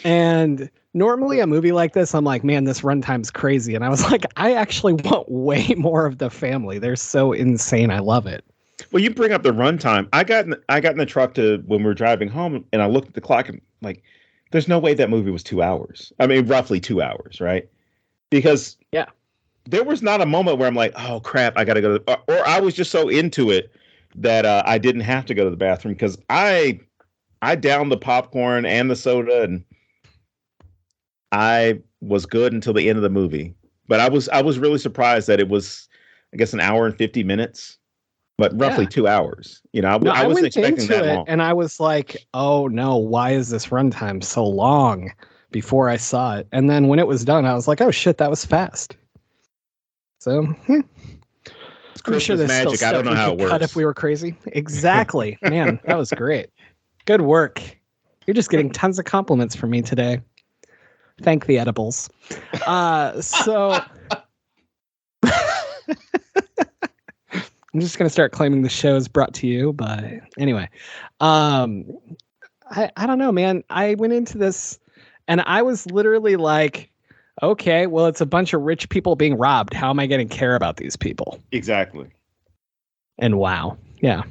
And normally a movie like this, I'm like, man, this runtime's crazy. And I was like, I actually want way more of the family. They're so insane. I love it. Well, you bring up the runtime. I got in the truck when we were driving home, and I looked at the clock and like, there's no way that movie was 2 hours. I mean, roughly 2 hours, right? Because there was not a moment where I'm like, oh crap, I got to go or I was just so into it that I didn't have to go to the bathroom, because I downed the popcorn and the soda, and I was good until the end of the movie. But I was really surprised that it was, I guess, an hour and 50 minutes, but roughly 2 hours. You know, I wasn't expecting that long. And I was like, oh no, why is this runtime so long? before I saw it. And then when it was done, I was like, oh shit, that was fast. So it's Christmas magic. I don't know how it works. Cut if we were crazy. Exactly. Man, that was great. Good work. You're just getting tons of compliments from me today. Thank the edibles. So I'm just going to start claiming the show is brought to you by... Anyway. I don't know, man. I went into this and I was literally like, okay, well, it's a bunch of rich people being robbed. How am I going to care about these people? Exactly. And wow. Yeah.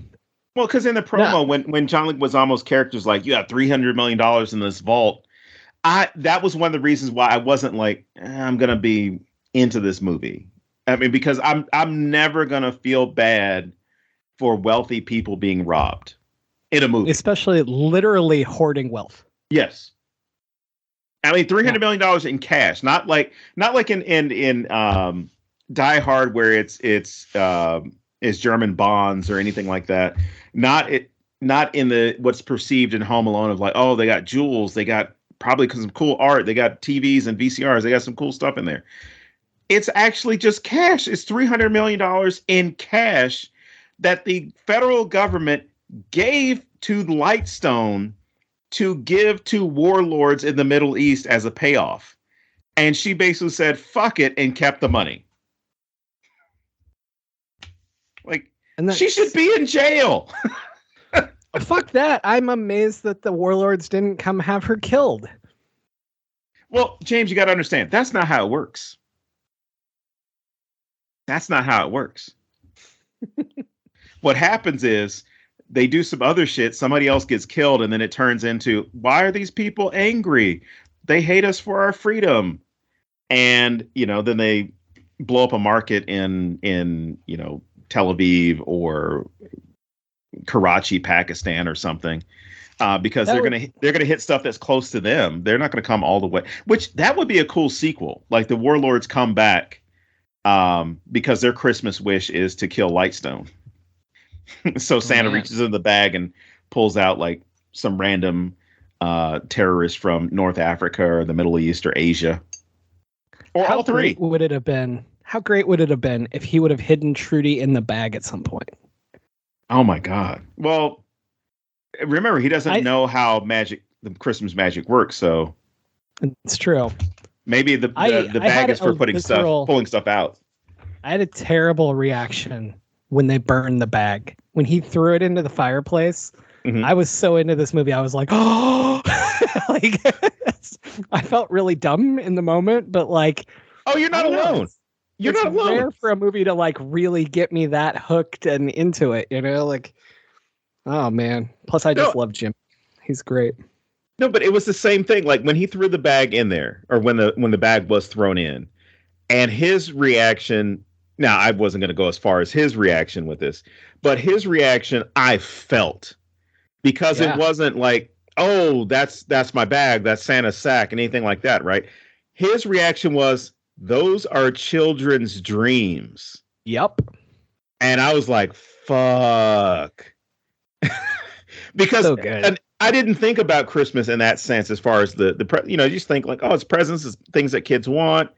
Well, because in the promo, when John Leguizamo's character's like, you have $300 million in this vault, that was one of the reasons why I wasn't like, I'm going to be into this movie. I mean, because I'm never going to feel bad for wealthy people being robbed in a movie. Especially literally hoarding wealth. Yes. I mean, $300 million in cash, not like in Die Hard where it's German bonds or anything like that. Not in the what's perceived in Home Alone of like, oh, they got jewels, they got probably some cool art, they got TVs and VCRs, they got some cool stuff in there. It's actually just cash. It's $300 million in cash that the federal government gave to Lightstone to give to warlords in the Middle East as a payoff. And she basically said, fuck it, and kept the money. Like, she should be in jail. Fuck that. I'm amazed that the warlords didn't come have her killed. Well, James, you got to understand, that's not how it works. That's not how it works. What happens is they do some other shit, somebody else gets killed, and then it turns into, why are these people angry? They hate us for our freedom. And, then they blow up a market in Tel Aviv or Karachi, Pakistan or something. Because they're gonna hit stuff that's close to them. They're not gonna come all the way. Which that would be a cool sequel. Like the warlords come back because their Christmas wish is to kill Lightstone. So Santa reaches in the bag and pulls out like some random terrorist from North Africa or the Middle East or Asia, or all three. How great would it have been if he would have hidden Trudy in the bag at some point? Oh my God! Well, remember he doesn't know how the Christmas magic works, so it's true. Maybe the bag is for pulling stuff out. I had a terrible reaction when they burned the bag. When he threw it into the fireplace, I was so into this movie. I was like, oh, like I felt really dumb in the moment, but like, oh, you're not alone. You're not alone. It's rare for a movie to like really get me that hooked and into it, like, oh man. Plus I just love Jim. He's great. No, but it was the same thing. Like when he threw the bag in there, or when the bag was thrown in, and his reaction. Now, I wasn't going to go as far as his reaction with this, but his reaction I felt, because it wasn't like, oh, that's my bag, that's Santa's sack, and anything like that, right? His reaction was, those are children's dreams. Yep. And I was like, fuck. Because so good. And I didn't think about Christmas in that sense as far as you just think like, oh, it's presents, it's things that kids want.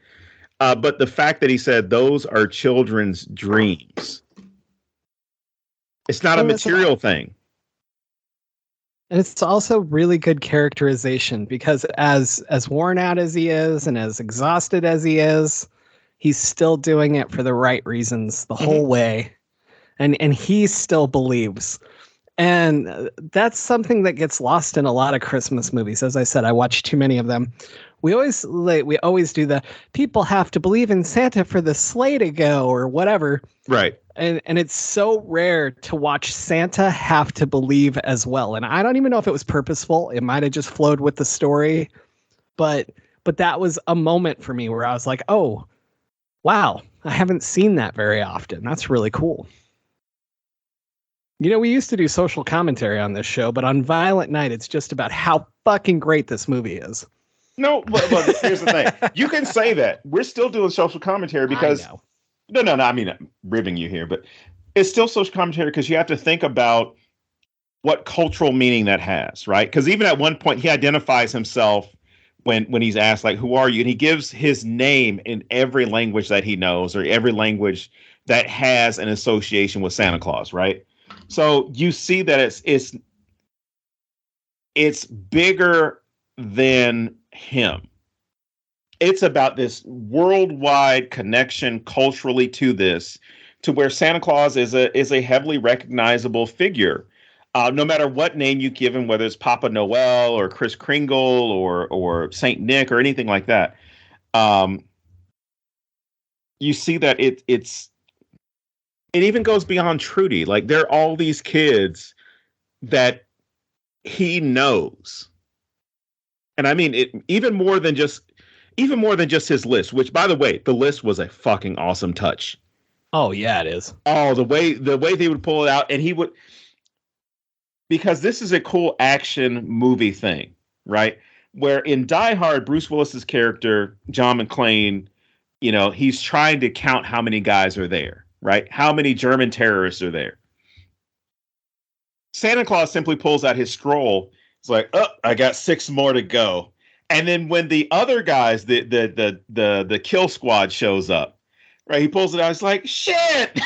But the fact that he said those are children's dreams, it's not a material thing. And it's also really good characterization because as worn out as he is and as exhausted as he is, he's still doing it for the right reasons the whole way. And he still believes. And that's something that gets lost in a lot of Christmas movies. As I said, I watch too many of them. We always do the people have to believe in Santa for the sleigh to go or whatever. Right. And it's so rare to watch Santa have to believe as well. And I don't even know if it was purposeful. It might have just flowed with the story. But that was a moment for me where I was like, oh, wow, I haven't seen that very often. That's really cool. We used to do social commentary on this show, but on Violent Night, it's just about how fucking great this movie is. No, but here's the thing. You can say that. We're still doing social commentary because... No. I mean, I'm ribbing you here, but it's still social commentary because you have to think about what cultural meaning that has, right? Because even at one point, he identifies himself when he's asked like, who are you? And he gives his name in every language that he knows, or every language that has an association with Santa Claus, right? So you see that it's bigger than him. It's about this worldwide connection culturally to this, to where Santa Claus is a heavily recognizable figure. No matter what name you give him, whether it's Papa Noel or Kris Kringle or Saint Nick or anything like that, um, you see that it even goes beyond Trudy. Like, there are all these kids that he knows, and I mean it even more than just his list. Which, by the way, the list was a fucking awesome touch. Oh yeah, it is. Oh, the way they would pull it out, and he would, because this is a cool action movie thing, right? Where in Die Hard, Bruce Willis's character John McClane, he's trying to count how many guys are there, right? How many German terrorists are there? Santa Claus simply pulls out his scroll. It's like, oh, I got 6 more to go. And then when the other guys, the kill squad shows up, right? He pulls it out. It's like, shit.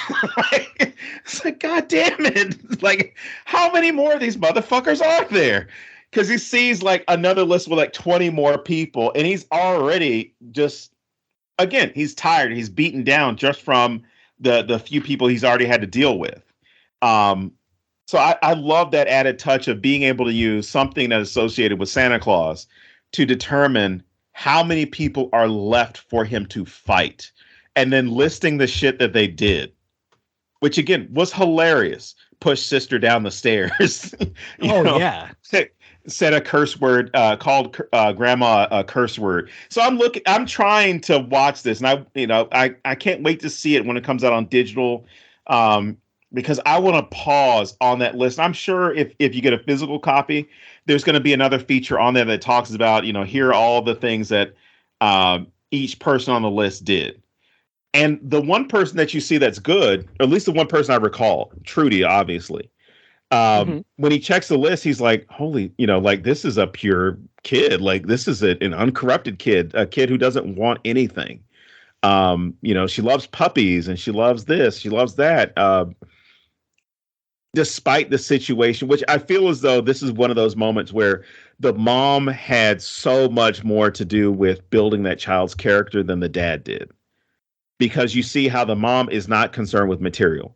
It's like, God damn it. Like, how many more of these motherfuckers are there? Because he sees like another list with like 20 more people, and he's already just, again, he's tired. He's beaten down just from the few people he's already had to deal with. So I love that added touch of being able to use something that's associated with Santa Claus to determine how many people are left for him to fight, and then listing the shit that they did, which again was hilarious. Push sister down the stairs. Yeah. Said a curse word, called grandma a curse word. So I'm trying to watch this, and I can't wait to see it when it comes out on digital. Because I want to pause on that list. I'm sure if you get a physical copy, there's going to be another feature on there that talks about, here are all the things that each person on the list did. And the one person that you see that's good, or at least the one person I recall, Trudy, obviously, when he checks the list, he's like, holy, like, this is a pure kid. Like, this is an uncorrupted kid, a kid who doesn't want anything. She loves puppies, and she loves this, she loves that. Despite the situation, which I feel as though this is one of those moments where the mom had so much more to do with building that child's character than the dad did. Because you see how the mom is not concerned with material.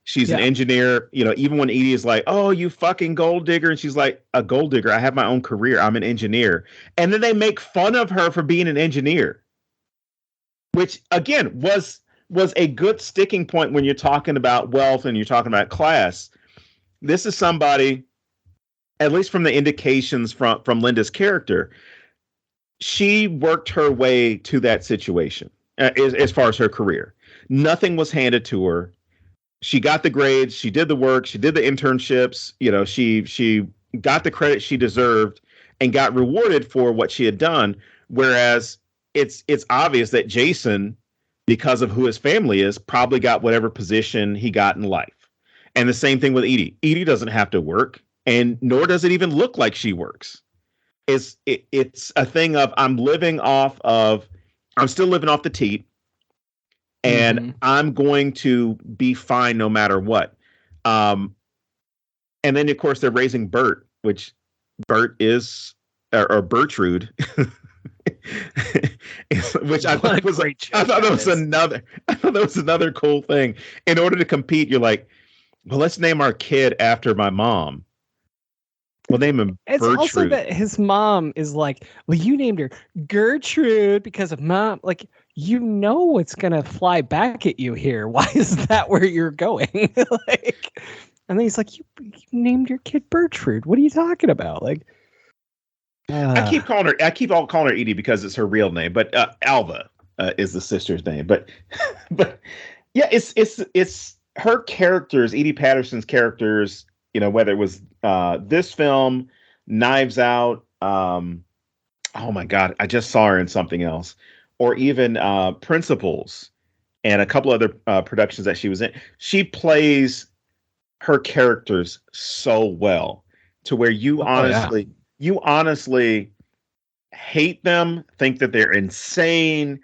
She's an engineer, even when Edie is like, oh, you fucking gold digger. And she's like, a gold digger? I have my own career. I'm an engineer. And then they make fun of her for being an engineer, which again was a good sticking point when you're talking about wealth and you're talking about class. This is somebody, at least from the indications from Linda's character, she worked her way to that situation as far as her career. Nothing was handed to her. She got the grades. She did the work. She did the internships. She got the credit she deserved and got rewarded for what she had done. Whereas it's obvious that Jason, because of who his family is, probably got whatever position he got in life. And the same thing with Edie. Edie doesn't have to work, and nor does it even look like she works. It's a thing of I'm still living off the teat, and I'm going to be fine no matter what. And then of course they're raising Bert, which Bert is or Bertrude. Which I thought that was another cool thing. In order to compete, you're like, well, let's name our kid after my mom. We'll name him Bertrude. It's also that his mom is like, well, you named her Gertrude because of mom. Like, it's going to fly back at you here. Why is that where you're going? And then he's like, you named your kid Bertrude. What are you talking about? Like, I keep calling her Edie because it's her real name, but Alva is the sister's name. But yeah, it's her characters, Edie Patterson's characters, whether it was this film, Knives Out, oh my God, I just saw her in something else, or even Principles and a couple other productions that she was in. She plays her characters so well to where you honestly hate them, think that they're insane.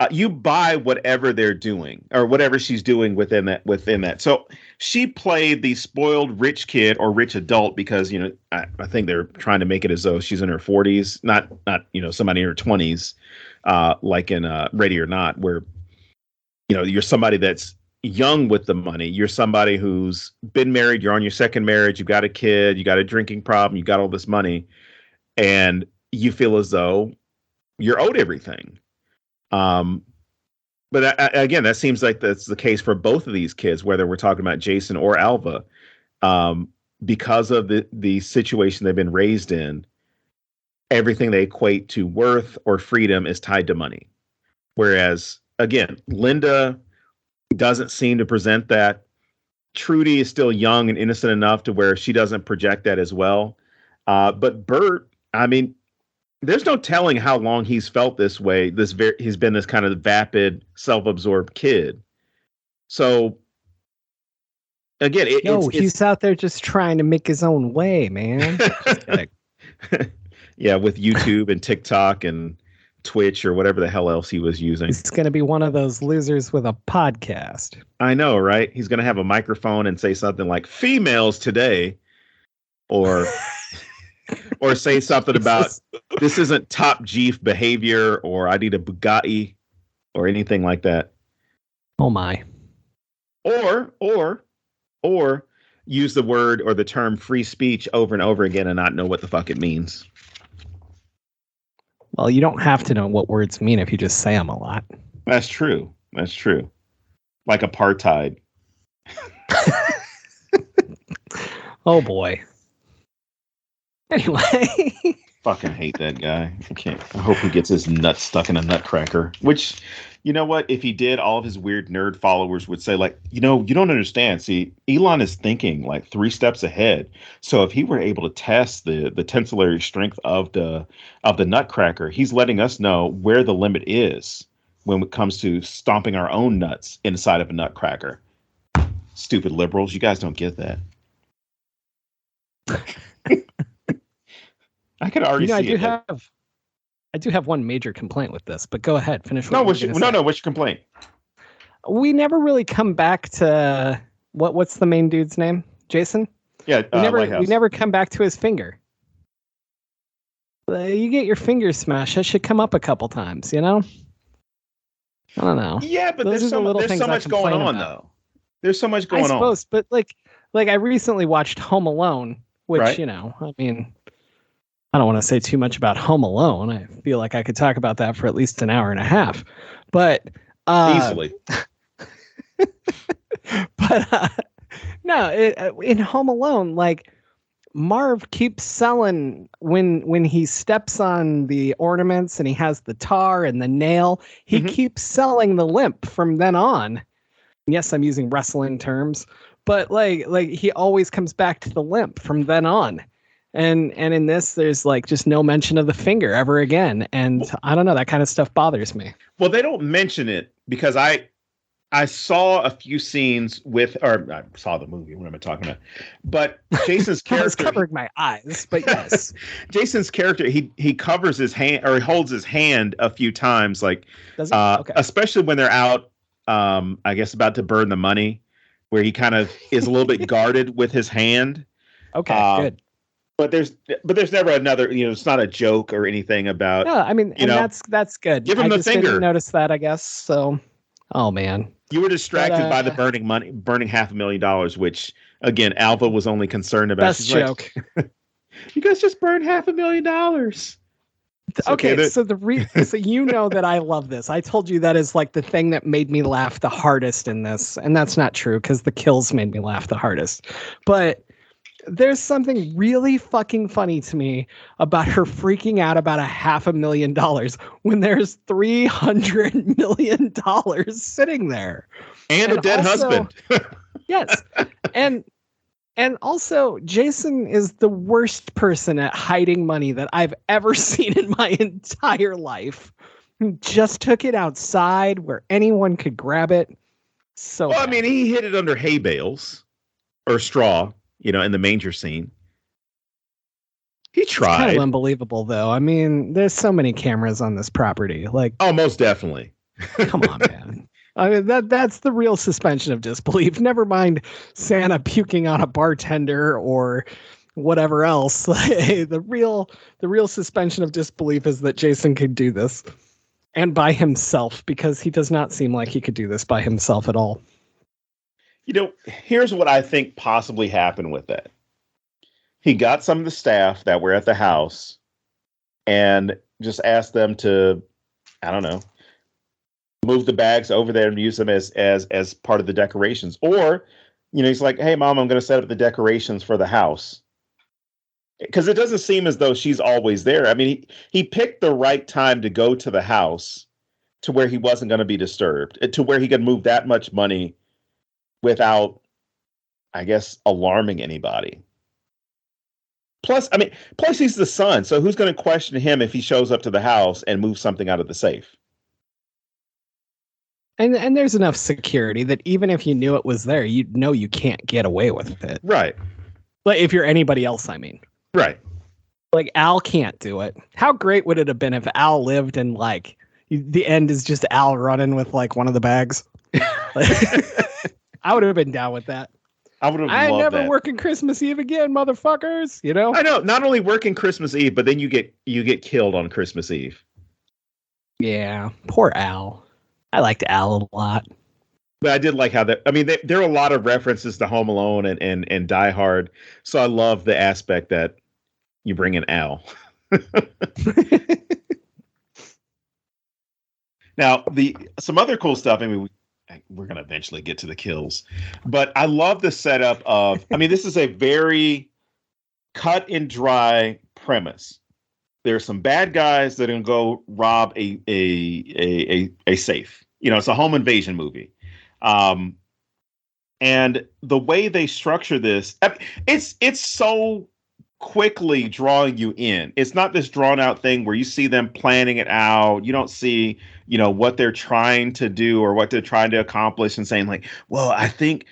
You buy whatever they're doing or whatever she's doing within that. So she played the spoiled rich kid or rich adult because, I think they're trying to make it as though she's in her 40s, not somebody in her 20s, like in Ready or Not, where, you're somebody that's young with the money. You're somebody who's been married. You're on your second marriage. You've got a kid. You got a drinking problem. You got all this money. And you feel as though you're owed everything. But again, that seems like that's the case for both of these kids, whether we're talking about Jason or Alva, because of the situation they've been raised in. Everything they equate to worth or freedom is tied to money. Whereas, again, Linda doesn't seem to present that. Trudy is still young and innocent enough to where she doesn't project that as well. But Bert, I mean, there's no telling how long he's felt this way. He's been this kind of vapid, self-absorbed kid. So again, he's out there just trying to make his own way, man. Yeah, with YouTube and TikTok and Twitch or whatever the hell else he was using. He's going to be one of those losers with a podcast. I know, right? He's going to have a microphone and say something like "females today," or say something about this isn't top Jeef behavior, or I need a Bugatti, or anything like that. Oh my! Or use the word or the term free speech over and over again and not know what the fuck it means. Well, you don't have to know what words mean if you just say them a lot. That's true. Like apartheid. Oh boy. Anyway. Fucking hate that guy. I hope he gets his nuts stuck in a nutcracker. Which, you know what? If he did, all of his weird nerd followers would say, like, you don't understand. See, Elon is thinking like 3 steps ahead. So if he were able to test the tensillary strength of the nutcracker, he's letting us know where the limit is when it comes to stomping our own nuts inside of a nutcracker. Stupid liberals, you guys don't get that. I could already see it. I do have one major complaint with this, but go ahead, finish. What's your complaint? We never really come back to what's the main dude's name? Jason? Yeah, we never come back to his finger. You get your finger smashed, that should come up a couple times, I don't know. Yeah, but there's so much going on though. There's so much going on. I suppose, but like I recently watched Home Alone, which, right? I mean, I don't want to say too much about Home Alone. I feel like I could talk about that for at least an hour and a half, but easily. But no, in Home Alone, like Marv keeps selling when he steps on the ornaments and he has the tar and the nail. He keeps selling the limp from then on. Yes, I'm using wrestling terms, but like he always comes back to the limp from then on. And in this, there's like just no mention of the finger ever again. And I don't know, that kind of stuff bothers me. Well, they don't mention it because I saw a few scenes I saw the movie. What am I talking about? But Jason's character. I was covering my eyes, but yes. Jason's character, he covers his hand or he holds his hand a few times, like, okay. Especially when they're out, I guess about to burn the money, where he kind of is a little bit guarded with his hand. Okay, good. But there's never another, it's not a joke or anything about. No, I mean, that's good. Give him the finger. Didn't notice that, I guess. So, oh man, you were distracted by the burning $500,000, which again, Alva was only concerned about. Best joke. Like, you guys just burned $500,000. Okay, so so you know that I love this. I told you that is like the thing that made me laugh the hardest in this, and that's not true because the kills made me laugh the hardest, but. There's something really fucking funny to me about her freaking out about $500,000 when there's $300 million sitting there. And a dead husband. Yes. And also Jason is the worst person at hiding money that I've ever seen in my entire life. He just took it outside where anyone could grab it. I mean, he hid it under hay bales or straw. In the manger scene. He It's kind tried. of unbelievable, though. I mean, there's so many cameras on this property. Like, Oh, most definitely. come on, man. I mean, that's the real suspension of disbelief. Never mind Santa puking on a bartender or whatever else. the real suspension of disbelief is that Jason could do this, and by himself, because he does not seem like he could do this by himself at all. You know, here's what I think possibly happened with that. He got some of the staff that were at the house and just asked them to, I don't know, move the bags over there and use them as part of the decorations. Or, you know, he's like, hey, Mom, I'm going to set up the decorations for the house. Because it doesn't seem as though she's always there. I mean, he picked the right time to go to the house to where he wasn't going to be disturbed, to where he could move that much money without, I guess, alarming anybody. Plus he's the son. So who's going to question him if he shows up to the house and moves something out of the safe? And there's enough security that even if you knew it was there, you'd know you can't get away with it. Right. Like if you're anybody else, I mean. Right. Like Al can't do it. How great would it have been if Al lived and like the end is just Al running with like one of the bags? I would have been down with that. I would have I loved never that. working Christmas Eve again, motherfuckers. You know? I know. Not only working Christmas Eve, but then you get killed on Christmas Eve. Yeah. Poor Al. I liked Al a lot. But I did like how that. I mean, there are a lot of references to Home Alone and Die Hard. So I love the aspect that you bring in Al. Now, some other cool stuff. I mean, we're going to eventually get to the kills, but I love the setup of. I mean, this is a very cut and dry premise. There's some bad guys that are going to go rob a safe. You know, it's a home invasion movie. And the way they structure this, it's so quickly drawing you in. It's not this drawn out thing where you see them planning it out. You don't see, you know, what they're trying to do or what they're trying to accomplish and saying like, well, I think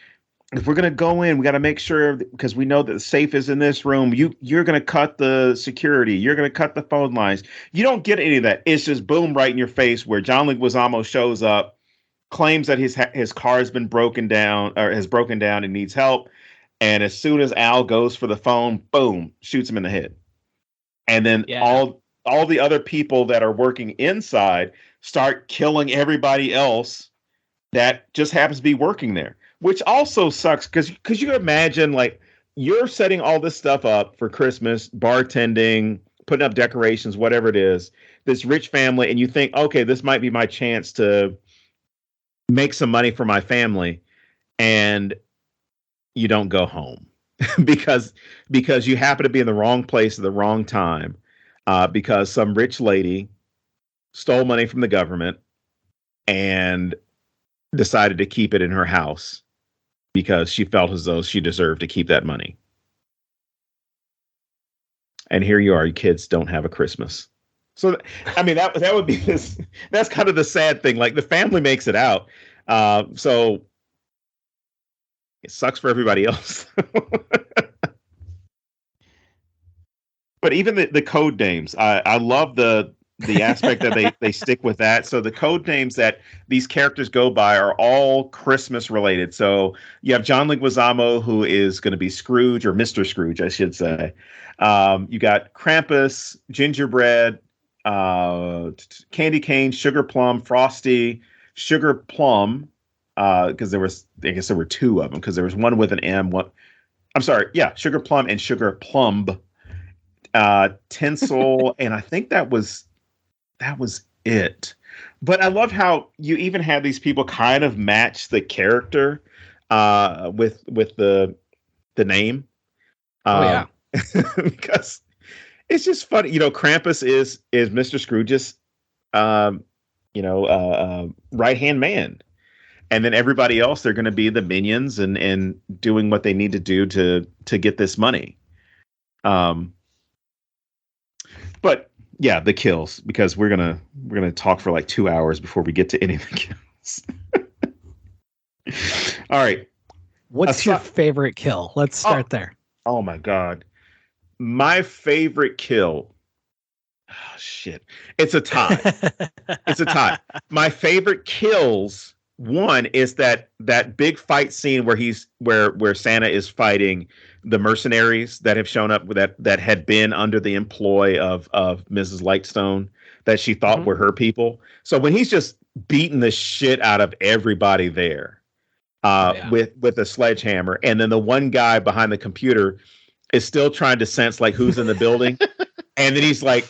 if we're going to go in, we got to make sure, because we know that the safe is in this room. You're going to cut the security. You're going to cut the phone lines. You don't get any of that. It's just boom right in your face where John Leguizamo shows up, claims that his car has been broken down or has broken down and needs help. And as soon as Al goes for the phone, boom, shoots him in the head. And then all the other people that are working inside start killing everybody else that just happens to be working there. Which also sucks because you can imagine like you're setting all this stuff up for Christmas, bartending, putting up decorations, whatever it is, this rich family, and you think, okay, this might be my chance to make some money for my family, and you don't go home because you happen to be in the wrong place at the wrong time because some rich lady stole money from the government and decided to keep it in her house because she felt as though she deserved to keep that money. And here you are, you kids don't have a Christmas. So, I mean, that would be this, that's kind of the sad thing. Like the family makes it out. So it sucks for everybody else. But even the code names, I love the aspect that they stick with that. So the code names that these characters go by are all Christmas related. So you have John Leguizamo, who is going to be Scrooge, or Mr. Scrooge, I should say. You got Krampus, Gingerbread, Candy Cane, Sugar Plum, Frosty, Sugar Plum, because I guess there were two of them, because there was one with an M. Sugar Plum and Sugar Plumb. Tinsel, and I think that was it. But I love how you even had these people kind of match the character with the name. Because it's just funny. You know, Krampus is Mr. Scrooge's right-hand man. And then everybody else, they're going to be the minions and doing what they need to do to get this money. But yeah, the kills, because we're gonna talk for like 2 hours before we get to any of the kills. All right. What's your favorite kill? Let's start there. Oh my God. My favorite kill. Oh, shit. It's a tie. It's a tie. My favorite kills. One is that big fight scene where Santa is fighting the mercenaries that have shown up that had been under the employ of Mrs. Lightstone that she thought were her people. So when he's just beating the shit out of everybody there with a sledgehammer, and then the one guy behind the computer is still trying to sense like who's in the building, and then he's like,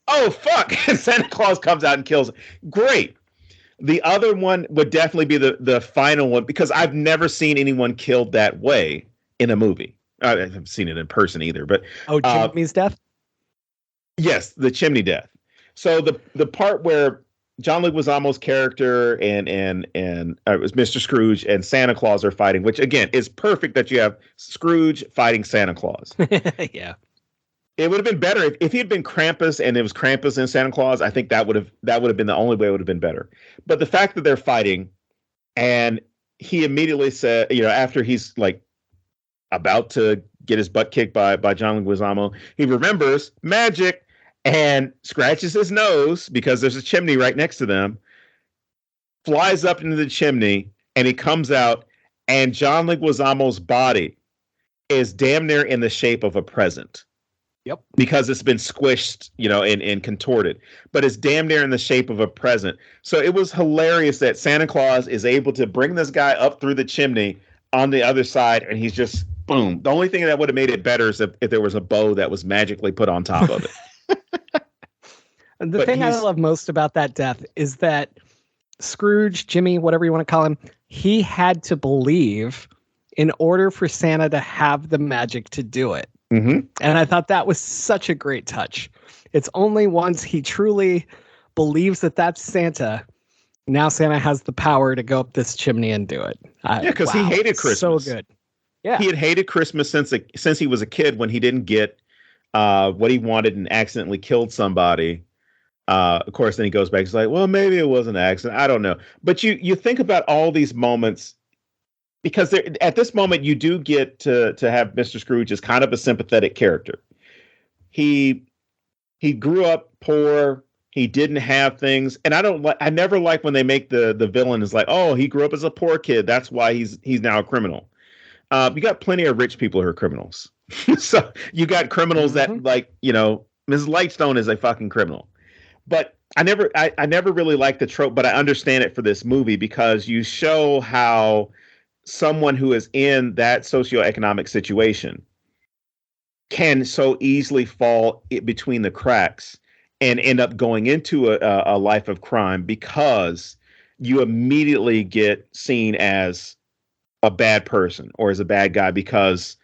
"Oh fuck!" and Santa Claus comes out and kills him. Great. The other one would definitely be the final one because I've never seen anyone killed that way in a movie. I haven't seen it in person either. But Jimmy's death. Yes, the chimney death. So the part where John Leguizamo's character and it was Mr. Scrooge and Santa Claus are fighting, which again is perfect that you have Scrooge fighting Santa Claus. Yeah. It would have been better if he had been Krampus and it was Krampus and Santa Claus. I think that would have been the only way it would have been better. But the fact that they're fighting, and he immediately said, after he's like about to get his butt kicked by John Leguizamo, he remembers magic and scratches his nose because there's a chimney right next to them, flies up into the chimney, and he comes out, and John Leguizamo's body is damn near in the shape of a present. Yep. Because it's been squished, and contorted, but it's damn near in the shape of a present. So it was hilarious that Santa Claus is able to bring this guy up through the chimney on the other side, and he's just boom. The only thing that would have made it better is if there was a bow that was magically put on top of it. And the thing I love most about that death is that Scrooge, Jimmy, whatever you want to call him, he had to believe in order for Santa to have the magic to do it. Mm-hmm. And I thought that was such a great touch. It's only once he truly believes that that's Santa, now Santa has the power to go up this chimney and do it. Because he hated Christmas. So good. Yeah. He had hated Christmas since he was a kid when he didn't get what he wanted and accidentally killed somebody. Of course, then he goes back. He's like, well, maybe it was an accident. I don't know. But you think about all these moments. Because at this moment, you do get to have Mr. Scrooge as kind of a sympathetic character. He grew up poor. He didn't have things, and I never like when they make the villain is like, oh, he grew up as a poor kid. That's why he's now a criminal. You got plenty of rich people who are criminals. So you got criminals that Mrs. Lightstone is a fucking criminal. But I never really liked the trope, but I understand it for this movie because you show how someone who is in that socioeconomic situation can so easily fall between the cracks and end up going into a life of crime because you immediately get seen as a bad person or as a bad guy because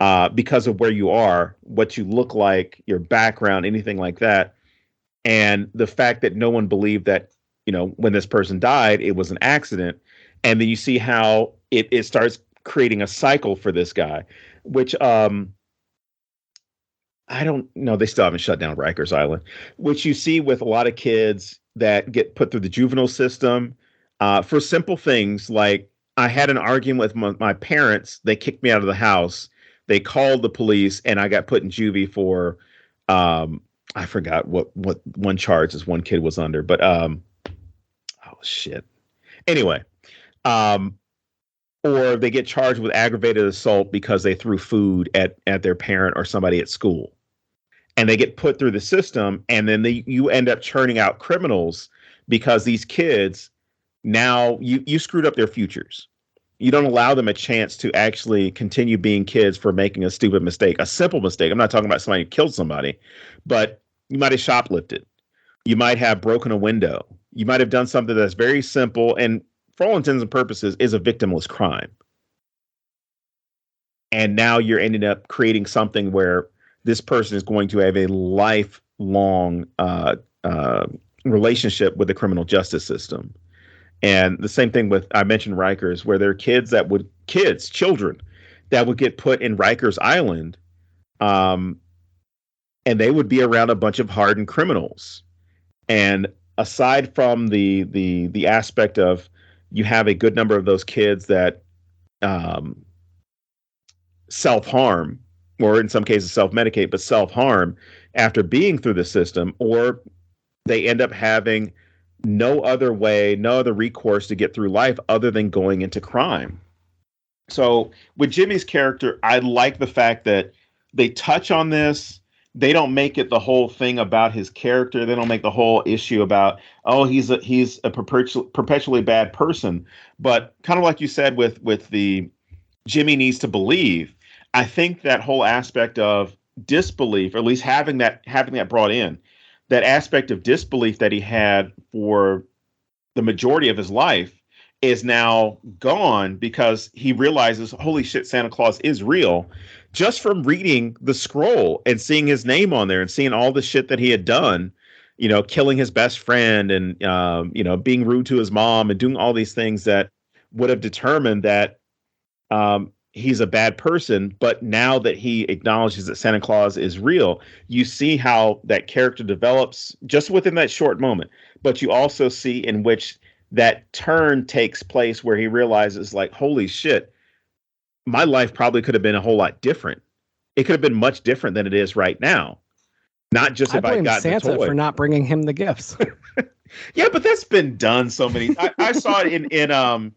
of where you are, what you look like, your background, anything like that. And the fact that no one believed that, when this person died, it was an accident. And then you see how it starts creating a cycle for this guy, which I don't know. They still haven't shut down Rikers Island, which you see with a lot of kids that get put through the juvenile system for simple things. Like I had an argument with my parents. They kicked me out of the house. They called the police and I got put in juvie for I forgot what one charge this one kid was under, but oh shit. Anyway. Or they get charged with aggravated assault because they threw food at their parent or somebody at school. And they get put through the system, and then you end up churning out criminals because these kids, now you screwed up their futures. You don't allow them a chance to actually continue being kids for making a stupid mistake, a simple mistake. I'm not talking about somebody who killed somebody, but you might have shoplifted. You might have broken a window. You might have done something that's very simple and for all intents and purposes, is a victimless crime. And now you're ending up creating something where this person is going to have a lifelong relationship with the criminal justice system. And the same thing with, I mentioned Rikers, where there are children that would get put in Rikers Island, and they would be around a bunch of hardened criminals. And aside from the aspect of you have a good number of those kids that self-harm or in some cases self-medicate, but self-harm after being through the system, or they end up having no other way, no other recourse to get through life other than going into crime. So with Jimmy's character, I like the fact that they touch on this. They don't make it the whole thing about his character. They don't make the whole issue about, oh, he's a perpetually bad person. But kind of like you said with the Jimmy needs to believe, I think that whole aspect of disbelief, or at least having that brought in, that aspect of disbelief that he had for the majority of his life is now gone because he realizes, holy shit, Santa Claus is real, just from reading the scroll and seeing his name on there and seeing all the shit that he had done, killing his best friend and, being rude to his mom and doing all these things that would have determined that he's a bad person. But now that he acknowledges that Santa Claus is real, you see how that character develops just within that short moment. But you also see in which that turn takes place where he realizes, like, holy shit, my life probably could have been a whole lot different. It could have been much different than it is right now. Not just if I got Santa the toy. for not bringing him the gifts. Yeah, but that's been done so many. I saw it in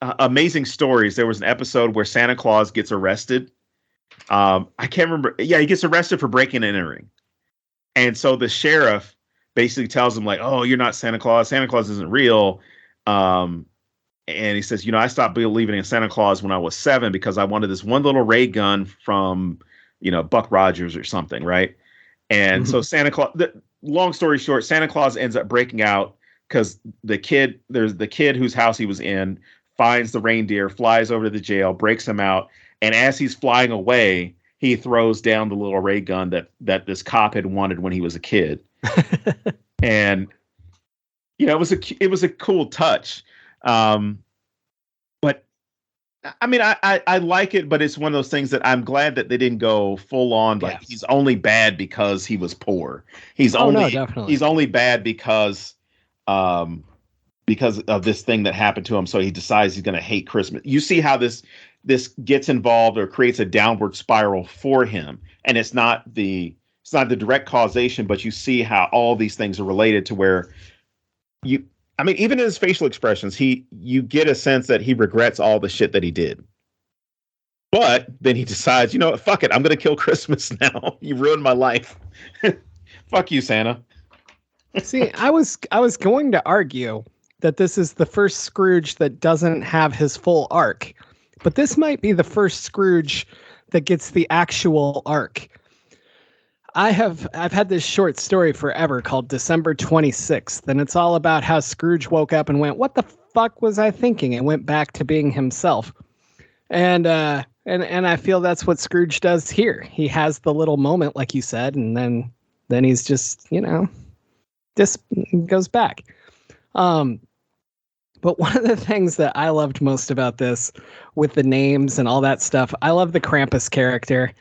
Amazing Stories. There was an episode where Santa Claus gets arrested. I can't remember. Yeah, he gets arrested for breaking and entering. And so the sheriff basically tells him, like, oh, you're not Santa Claus. Santa Claus isn't real. And he says, I stopped believing in Santa Claus when I was 7 because I wanted this one little ray gun from, Buck Rogers or something, right? And so Santa Claus, long story short, Santa Claus ends up breaking out because there's the kid whose house he was in, finds the reindeer, flies over to the jail, breaks him out. And as he's flying away, he throws down the little ray gun that this cop had wanted when he was a kid. And, it was a cool touch. But I mean, I like it, but it's one of those things that I'm glad that they didn't go full on. Like, he's only bad because he was poor. He's only bad because of this thing that happened to him. So he decides he's going to hate Christmas. You see how this gets involved or creates a downward spiral for him. And it's not the direct causation, but you see how all these things are related to where even in his facial expressions, you get a sense that he regrets all the shit that he did. But then he decides, fuck it, I'm going to kill Christmas now. You ruined my life. Fuck you, Santa. See, I was going to argue that this is the first Scrooge that doesn't have his full arc. But this might be the first Scrooge that gets the actual arc. I've had this short story forever called December 26th, and it's all about how Scrooge woke up and went, what the fuck was I thinking? And went back to being himself. And I feel that's what Scrooge does here. He has the little moment, like you said, and then he's just, just goes back. But one of the things that I loved most about this, with the names and all that stuff, I love the Krampus character.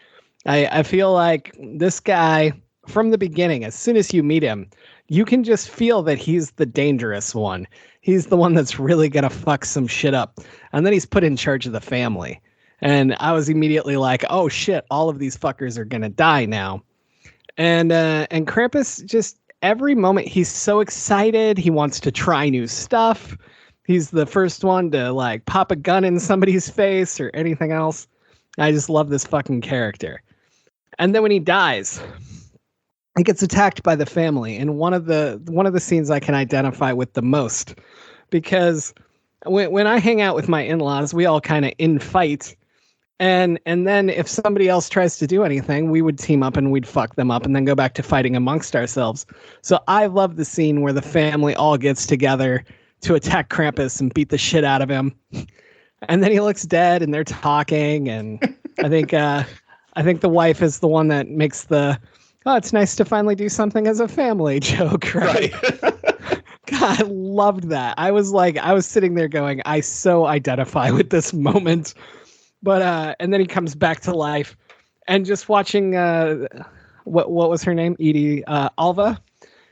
I feel like this guy, from the beginning, as soon as you meet him, you can just feel that he's the dangerous one. He's the one that's really going to fuck some shit up. And then he's put in charge of the family. And I was immediately like, oh shit, all of these fuckers are going to die now. And Krampus, just every moment, he's so excited. He wants to try new stuff. He's the first one to like pop a gun in somebody's face or anything else. I just love this fucking character. And then when he dies, he gets attacked by the family. And one of the scenes I can identify with the most, because when I hang out with my in-laws, we all kind of infight. And then if somebody else tries to do anything, we would team up and we'd fuck them up and then go back to fighting amongst ourselves. So I love the scene where the family all gets together to attack Krampus and beat the shit out of him. And then he looks dead and they're talking. And I think the wife is the one that makes the, oh, it's nice to finally do something as a family joke, right? God, I loved that. I was sitting there going, I so identify with this moment. But and then he comes back to life, and just watching what was her name? Edie Alva.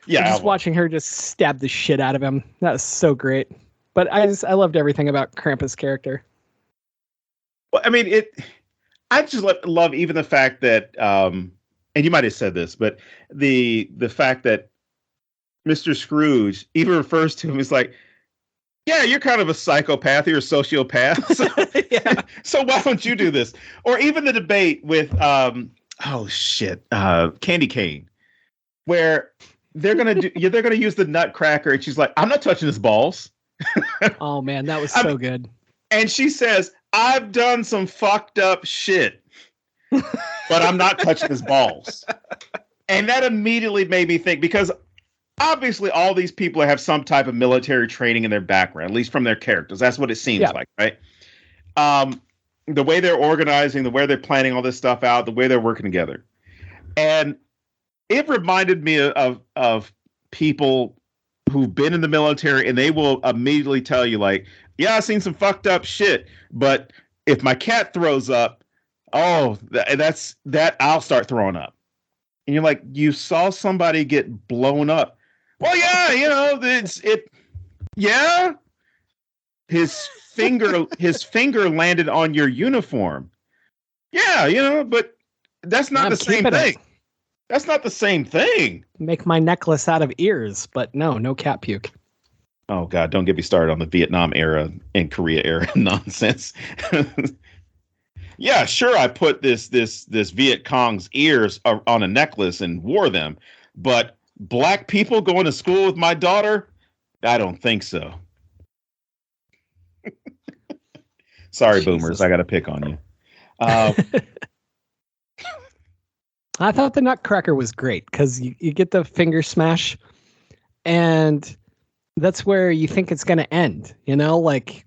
Yeah, just watching her just stab the shit out of him. That was so great. But I loved everything about Krampus' character. Well, I mean, I just love even the fact that, and you might have said this, but the fact that Mr. Scrooge even refers to him as like, yeah, you're kind of a psychopath. You're a sociopath. So, Yeah. so why don't you do this? Or even the debate with, Candy Cane, where they're gonna use the Nutcracker, and she's like, I'm not touching his balls. Oh man, that was so good. And she says, I've done some fucked up shit, but I'm not touching his balls. And that immediately made me think, because obviously all these people have some type of military training in their background, at least from their characters. That's what it seems like, right? The way they're organizing, the way they're planning all this stuff out, the way they're working together. And it reminded me of people who've been in the military, and they will immediately tell you like, yeah, I've seen some fucked up shit, but if my cat throws up, that's I'll start throwing up. And you're like, you saw somebody get blown up. Well, yeah, yeah. His finger landed on your uniform. Yeah, but that's not the same thing. That's not the same thing. Make my necklace out of ears, but no cat puke. Oh God, don't get me started on the Vietnam era and Korea era nonsense. Yeah, sure, I put this Viet Cong's ears on a necklace and wore them, but black people going to school with my daughter? I don't think so. Sorry, Jesus. Boomers, I got to pick on you. I thought the Nutcracker was great because you get the finger smash, and that's where you think it's going to end. Like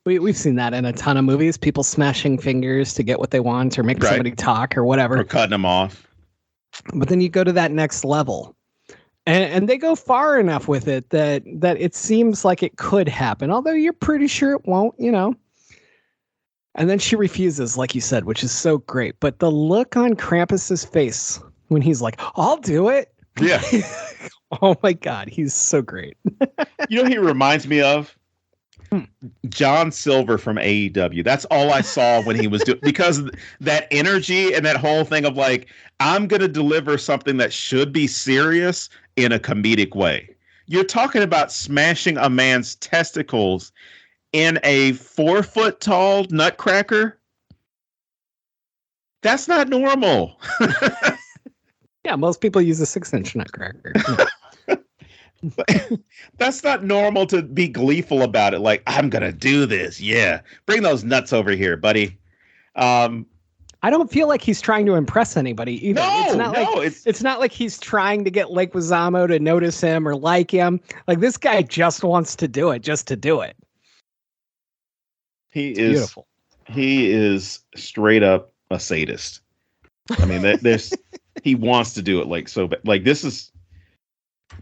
we've seen that in a ton of movies, people smashing fingers to get what they want or make somebody talk or whatever. Or cutting them off. But then you go to that next level. And they go far enough with it that it seems like it could happen, although you're pretty sure it won't, And then she refuses, like you said, which is so great. But the look on Krampus's face when he's like, I'll do it. Yeah. Oh, my God. He's so great. You know who he reminds me of? John Silver from AEW. That's all I saw when he was doing, because that energy and that whole thing of like, I'm going to deliver something that should be serious in a comedic way. You're talking about smashing a man's testicles in a 4-foot tall Nutcracker. That's not normal. Yeah, most people use a 6-inch Nutcracker. That's not normal to be gleeful about it. Like, I'm going to do this. Yeah. Bring those nuts over here, buddy. I don't feel like he's trying to impress anybody either. It's not like he's trying to get Lake Leguizamo to notice him or like him. Like, this guy just wants to do it just to do it. It's beautiful. He is straight up a sadist. I mean, he wants to do it like so bad. Like, this is,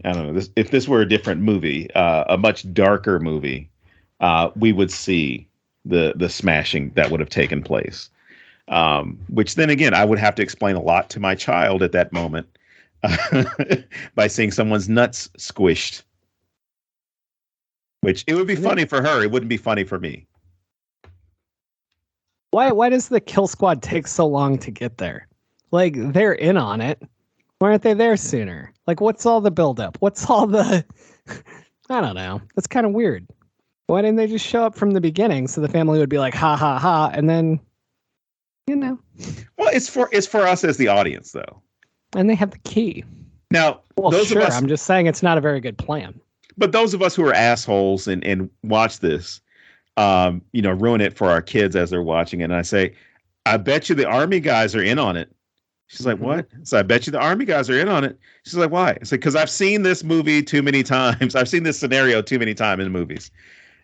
I don't know, if this were a different movie, a much darker movie, we would see the smashing that would have taken place. Which then again, I would have to explain a lot to my child at that moment by seeing someone's nuts squished. Which it would be funny for her. It wouldn't be funny for me. Why does the kill squad take so long to get there? Like, they're in on it. Why aren't they there sooner? Like, what's all the buildup? What's all the... I don't know. That's kind of weird. Why didn't they just show up from the beginning so the family would be like, ha, ha, ha, and then, Well, it's for us as the audience, though. And they have the key. Now, those of us... I'm just saying it's not a very good plan. But those of us who are assholes and watch this, ruin it for our kids as they're watching it. And I say, I bet you the Army guys are in on it. She's like, what? So I bet you the Army guys are in on it. She's like, why? It's like, because I've seen this movie too many times. I've seen this scenario too many times in movies.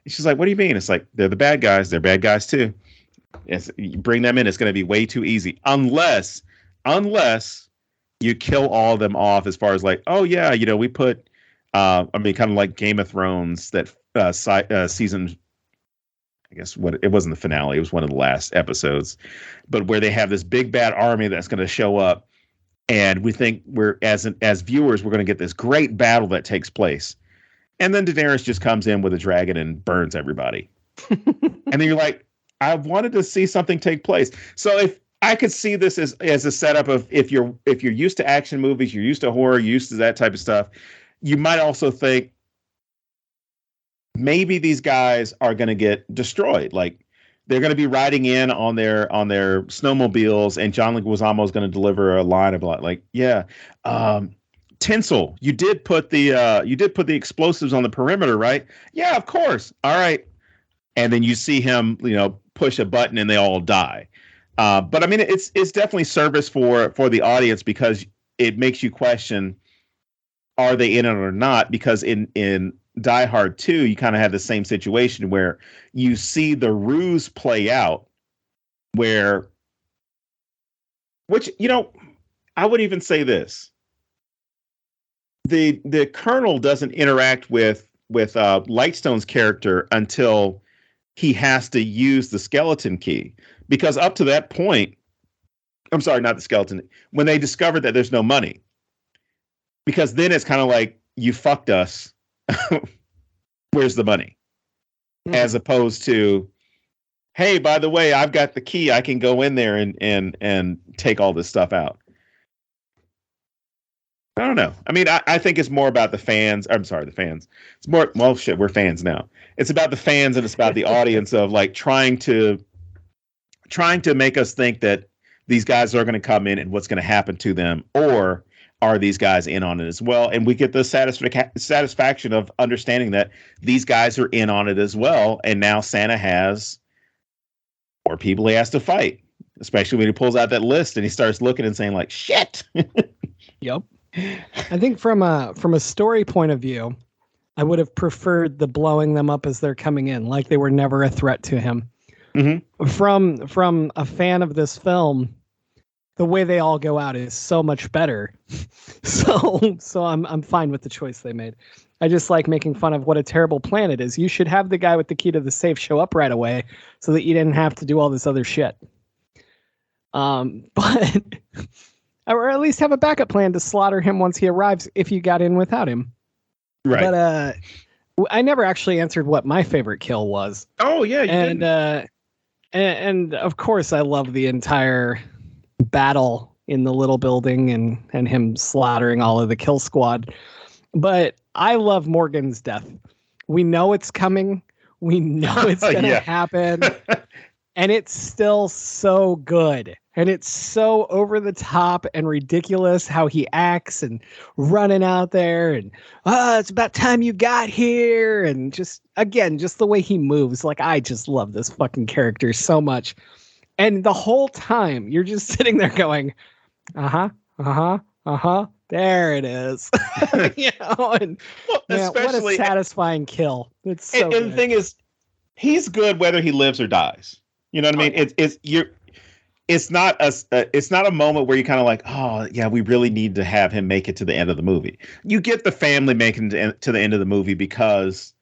And she's like, what do you mean? It's like, they're the bad guys. They're bad guys too. You bring them in, it's going to be way too easy. Unless you kill all of them off as far as like, oh yeah, we put, kind of like Game of Thrones, that season, I guess it wasn't the finale. It was one of the last episodes, but where they have this big bad army that's going to show up, and we think we're as viewers, we're going to get this great battle that takes place, and then Daenerys just comes in with a dragon and burns everybody, and then you're like, I wanted to see something take place. So I could see this as a setup of if you're used to action movies, you're used to horror, you're used to that type of stuff. You might also think maybe these guys are going to get destroyed. Like they're going to be riding in on their snowmobiles, and John Leguizamo is going to deliver a line of like, yeah, tinsel. You did put the explosives on the perimeter, right? Yeah, of course. All right. And then you see him, push a button and they all die. But I mean, it's definitely service for the audience because it makes you question, are they in it or not? Because in Die Hard 2, you kind of have the same situation where you see the ruse play out which, I would even say this. The Colonel doesn't interact with Lightstone's character until he has to use the skeleton key. Because up to that point, I'm sorry, not the skeleton, when they discovered that there's no money. Because then it's kind of like, you fucked us. Where's the money? Mm-hmm. As opposed to, hey, by the way, I've got the key. I can go in there and take all this stuff out. I don't know. I mean, I think it's more about the fans. I'm sorry, the fans. It's more, well, shit, we're fans now. It's about the fans and it's about the audience of like trying to make us think that these guys are going to come in and what's going to happen to them, or are these guys in on it as well? And we get the satisfaction of understanding that these guys are in on it as well. And now Santa has more people he has to fight, especially when he pulls out that list and he starts looking and saying like, shit. Yep. I think from a story point of view, I would have preferred the blowing them up as they're coming in, like they were never a threat to him. Mm-hmm. From a fan of this film, the way they all go out is so much better. So I'm fine with the choice they made. I just like making fun of what a terrible plan it is. You should have the guy with the key to the safe show up right away so that you didn't have to do all this other shit. But or at least have a backup plan to slaughter him once he arrives if you got in without him. Right. But I never actually answered what my favorite kill was. Oh yeah, you didn't. And of course I love the entire battle in the little building and him slaughtering all of the kill squad. But I love Morgan's death. We know it's coming. We know it's going to happen. And it's still so good. And it's so over the top and ridiculous how he acts and running out there and, it's about time you got here. And just the way he moves. Like, I just love this fucking character so much. And the whole time you're just sitting there going, there it is. And what a satisfying kill. It's so and the thing is, he's good whether he lives or dies. You know what I mean? Yeah. It's not a moment where you're kind of like, oh yeah, we really need to have him make it to the end of the movie. You get the family making it to the end of the movie because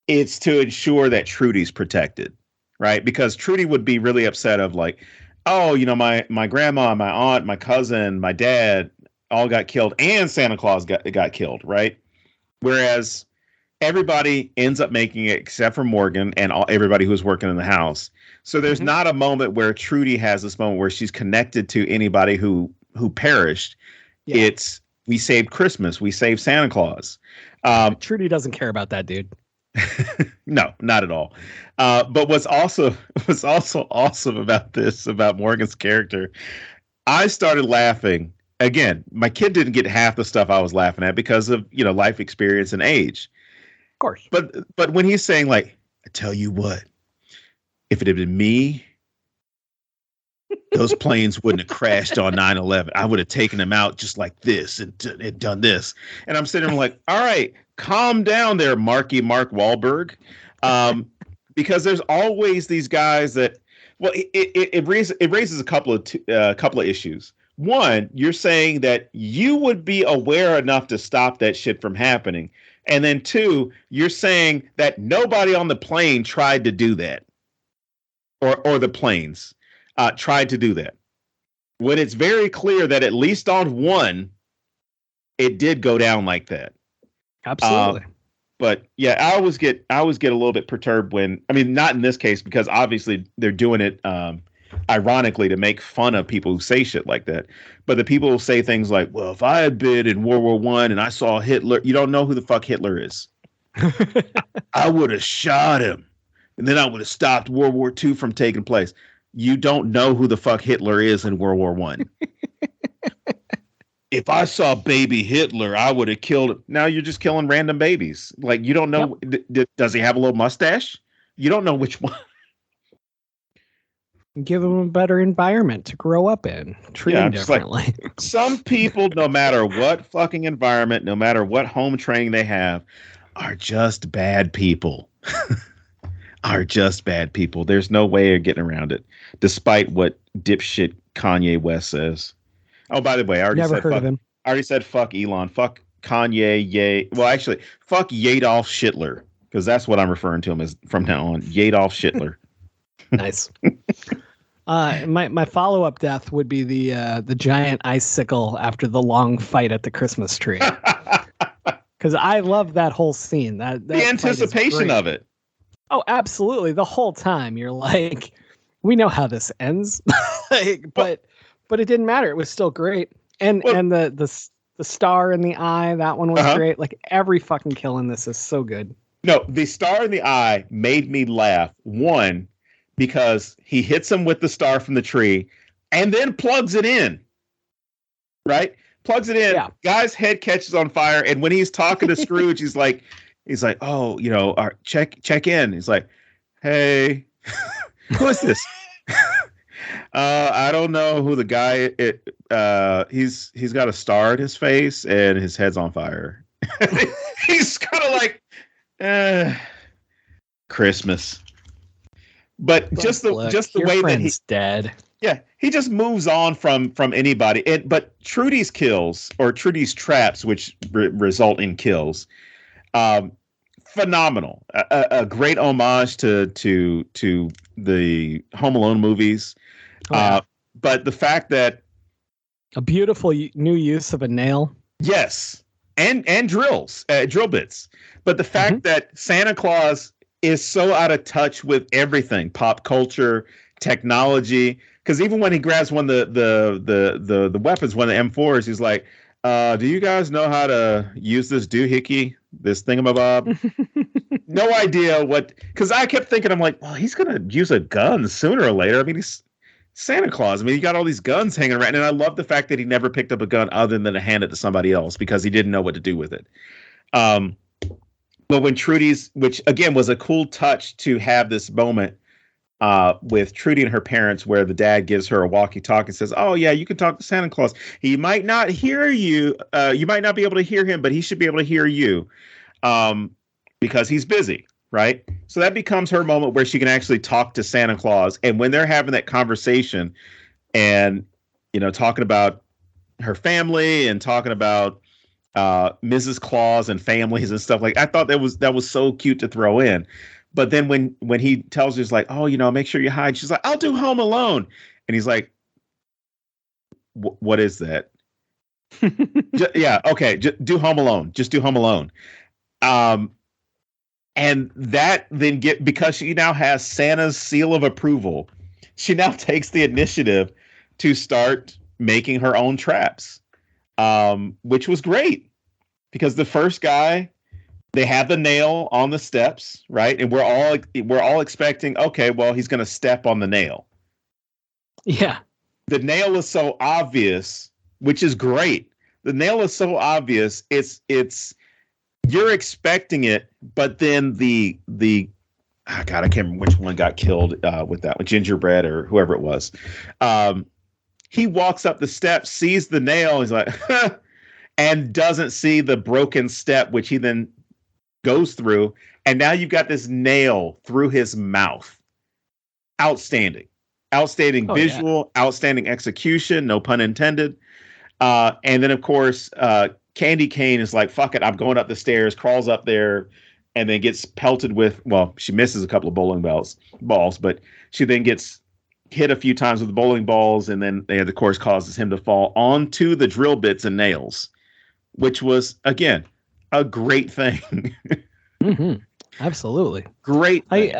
it's to ensure that Trudy's protected, right? Because Trudy would be really upset of like, oh, my grandma, my aunt, my cousin, my dad all got killed, and Santa Claus got killed, right? Whereas everybody ends up making it except for Morgan and everybody who's working in the house. So there's not a moment where Trudy has this moment where she's connected to anybody who perished. Yeah. It's, we saved Christmas. We saved Santa Claus. Trudy doesn't care about that, dude. No, not at all. But what's also awesome about Morgan's character, I started laughing. Again, my kid didn't get half the stuff I was laughing at because of, life experience and age. Of course. But when he's saying like, I tell you what, if it had been me, those planes wouldn't have crashed on 9/11. I would have taken them out just like this and done this. And I'm sitting there like, all right, calm down there, Mark Wahlberg. Because there's always these guys that, well, it raises a couple of issues. One, you're saying that you would be aware enough to stop that shit from happening. And then two, you're saying that nobody on the plane tried to do that. Or the planes tried to do that. When it's very clear that at least on one, it did go down like that. Absolutely. But yeah, I always get a little bit perturbed when, I mean, not in this case, because obviously they're doing it ironically to make fun of people who say shit like that. But the people who say things like, well, if I had been in World War I and I saw Hitler, you don't know who the fuck Hitler is. I would have shot him. And then I would have stopped World War II from taking place. You don't know who the fuck Hitler is in World War I. If I saw baby Hitler, I would have killed him. Now you're just killing random babies. Like, you don't know. Yep. Does he have a little mustache? You don't know which one. Give them a better environment to grow up in. Treat them differently. Like, some people, no matter what fucking environment, no matter what home training they have, are just bad people. Are just bad people. There's no way of getting around it, despite what dipshit Kanye West says. Oh, by the way, I already said fuck Elon, fuck Kanye, yay. Well, actually, fuck Yadolf Schittler, because that's what I'm referring to him as from now on. Yadolf Schittler. Nice. My follow-up death would be the giant icicle after the long fight at the Christmas tree. Because I love that whole scene. That the anticipation of it. Oh, absolutely. The whole time you're like, we know how this ends. But it didn't matter. It was still great. And the star in the eye, that one was great. Like, every fucking kill in this is so good. No, the star in the eye made me laugh. One, because he hits him with the star from the tree and then plugs it in. Right? Plugs it in. Yeah. Guy's head catches on fire. And when he's talking to Scrooge, he's like, oh, check in. He's like, hey, who is this? I don't know who the guy is. He's got a star in his face and his head's on fire. He's kind of like Christmas. But just the way that he's dead. Yeah, he just moves on from anybody. But Trudy's kills, or Trudy's traps, which result in kills, phenomenal. A great homage to the Home Alone movies. Oh, yeah. But the fact that a beautiful new use of a nail. Yes, and drill bits. But the fact that Santa Claus is so out of touch with everything, pop culture, technology. Because even when he grabs one of the weapons, one of the M4s, he's like, do you guys know how to use this doohickey, this thingamabob? No idea what, because I kept thinking, I'm like, well, he's going to use a gun sooner or later. I mean, he's Santa Claus. I mean, you got all these guns hanging around. And I love the fact that he never picked up a gun other than to hand it to somebody else because he didn't know what to do with it. But when Trudy's, which again was a cool touch to have this moment with Trudy and her parents, where the dad gives her a walkie-talkie and says, oh, yeah, you can talk to Santa Claus. He might not hear you. You might not be able to hear him, but he should be able to hear you because he's busy. Right. So that becomes her moment where she can actually talk to Santa Claus. And when they're having that conversation and, talking about her family and talking about Mrs. Claus and families and stuff, like, I thought that was so cute to throw in. But then when he tells her, he's like, oh, make sure you hide. She's like, I'll do Home Alone. And he's like, what is that? Yeah. Okay. Do Home Alone. Just do Home Alone. And that then because she now has Santa's seal of approval, she now takes the initiative to start making her own traps, which was great because the first guy, they have the nail on the steps, right? And we're all expecting, okay, well, he's going to step on the nail. Yeah. The nail is so obvious, which is great. The nail is so obvious. It's you're expecting it, but then the I can't remember which one got killed with that one, Gingerbread or whoever it was. He walks up the steps, sees the nail, he's like, and doesn't see the broken step, which he then goes through, and now you've got this nail through his mouth. Outstanding visual, yeah. Outstanding execution, no pun intended. And then of course, Candy Cane is like, fuck it, I'm going up the stairs, crawls up there, and then gets pelted with, well, she misses a couple of bowling balls, but she then gets hit a few times with the bowling balls, and then it, of course, causes him to fall onto the drill bits and nails, which was, again, a great thing. Mm-hmm. Absolutely. Great thing.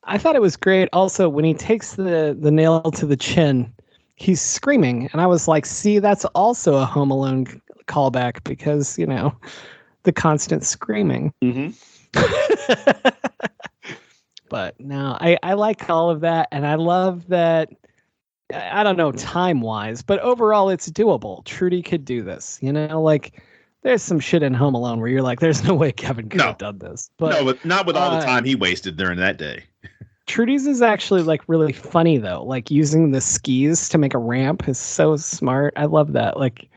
I thought it was great. Also, when he takes the nail to the chin, he's screaming, and I was like, "See, that's also a Home Alone callback because the constant screaming." Mm-hmm. But no, I like all of that, and I love that. I don't know time wise, but overall, it's doable. Trudy could do this. Like there's some shit in Home Alone where you're like, "There's no way Kevin could have done this." But not with all the time he wasted during that day. Trudy's is actually like really funny though. Like using the skis to make a ramp is so smart. I love that. Like,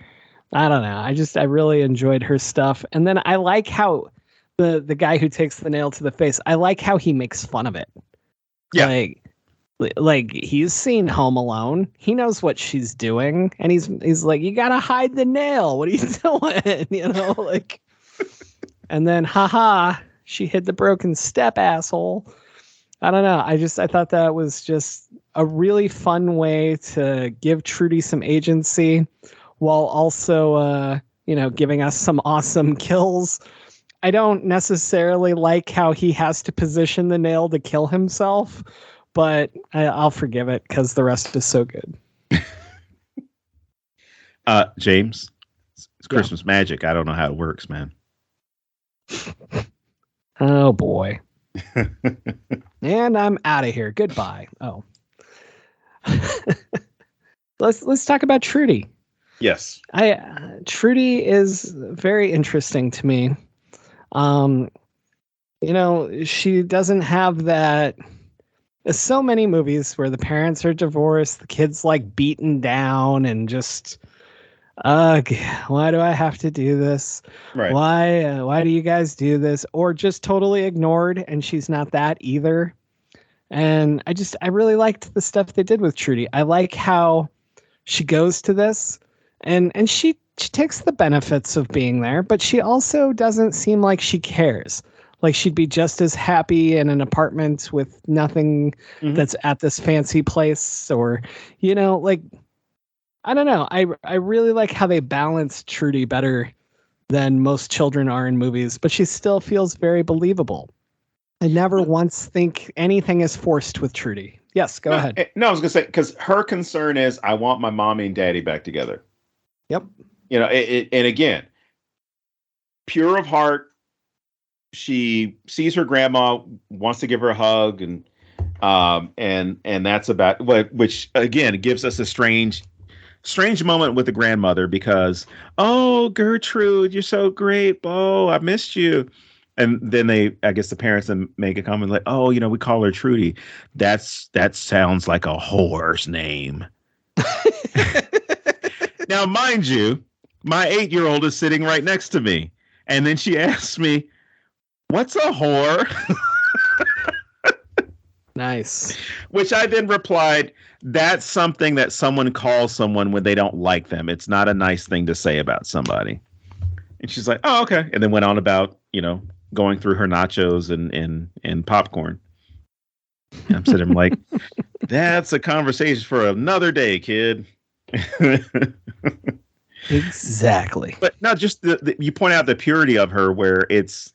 I don't know. I really enjoyed her stuff. And then I like how the guy who takes the nail to the face, I like how he makes fun of it. Yeah. Like he's seen Home Alone. He knows what she's doing. And he's like, you gotta hide the nail. What are you doing? Like, and then haha, she hid the broken step, asshole. I don't know. I thought that was just a really fun way to give Trudy some agency while also, giving us some awesome kills. I don't necessarily like how he has to position the nail to kill himself, but I'll forgive it because the rest is so good. James, it's Christmas magic. I don't know how it works, man. Oh, boy. And I'm out of here. Goodbye. Oh. Let's talk about Trudy. Yes. Trudy is very interesting to me. She doesn't have that. There's so many movies where the parents are divorced, the kids like beaten down and just why do I have to do this? Right. Why do you guys do this? Or just totally ignored, and she's not that either. And I really liked the stuff they did with Trudy. I like how she goes to this and she takes the benefits of being there, but she also doesn't seem like she cares. Like she'd be just as happy in an apartment with nothing that's at this fancy place, or, like, I don't know. I really like how they balance Trudy better than most children are in movies, but she still feels very believable. I never once think anything is forced with Trudy. Yes, go ahead. No, I was going to say, because her concern is, I want my mommy and daddy back together. Yep. And again, pure of heart, she sees her grandma, wants to give her a hug, and that's about which again gives us a strange moment with the grandmother because, oh, Gertrude, you're so great. Oh, I missed you. And then I guess the parents then make a comment like, oh, we call her Trudy. That sounds like a whore's name. Now, mind you, my 8-year-old is sitting right next to me. And then she asks me, what's a whore? Nice. Which I then replied, that's something that someone calls someone when they don't like them. It's not a nice thing to say about somebody. And she's like, oh, okay. And then went on about, going through her nachos and popcorn. And I'm sitting like, that's a conversation for another day, kid. Exactly. But no, just you point out the purity of her where it's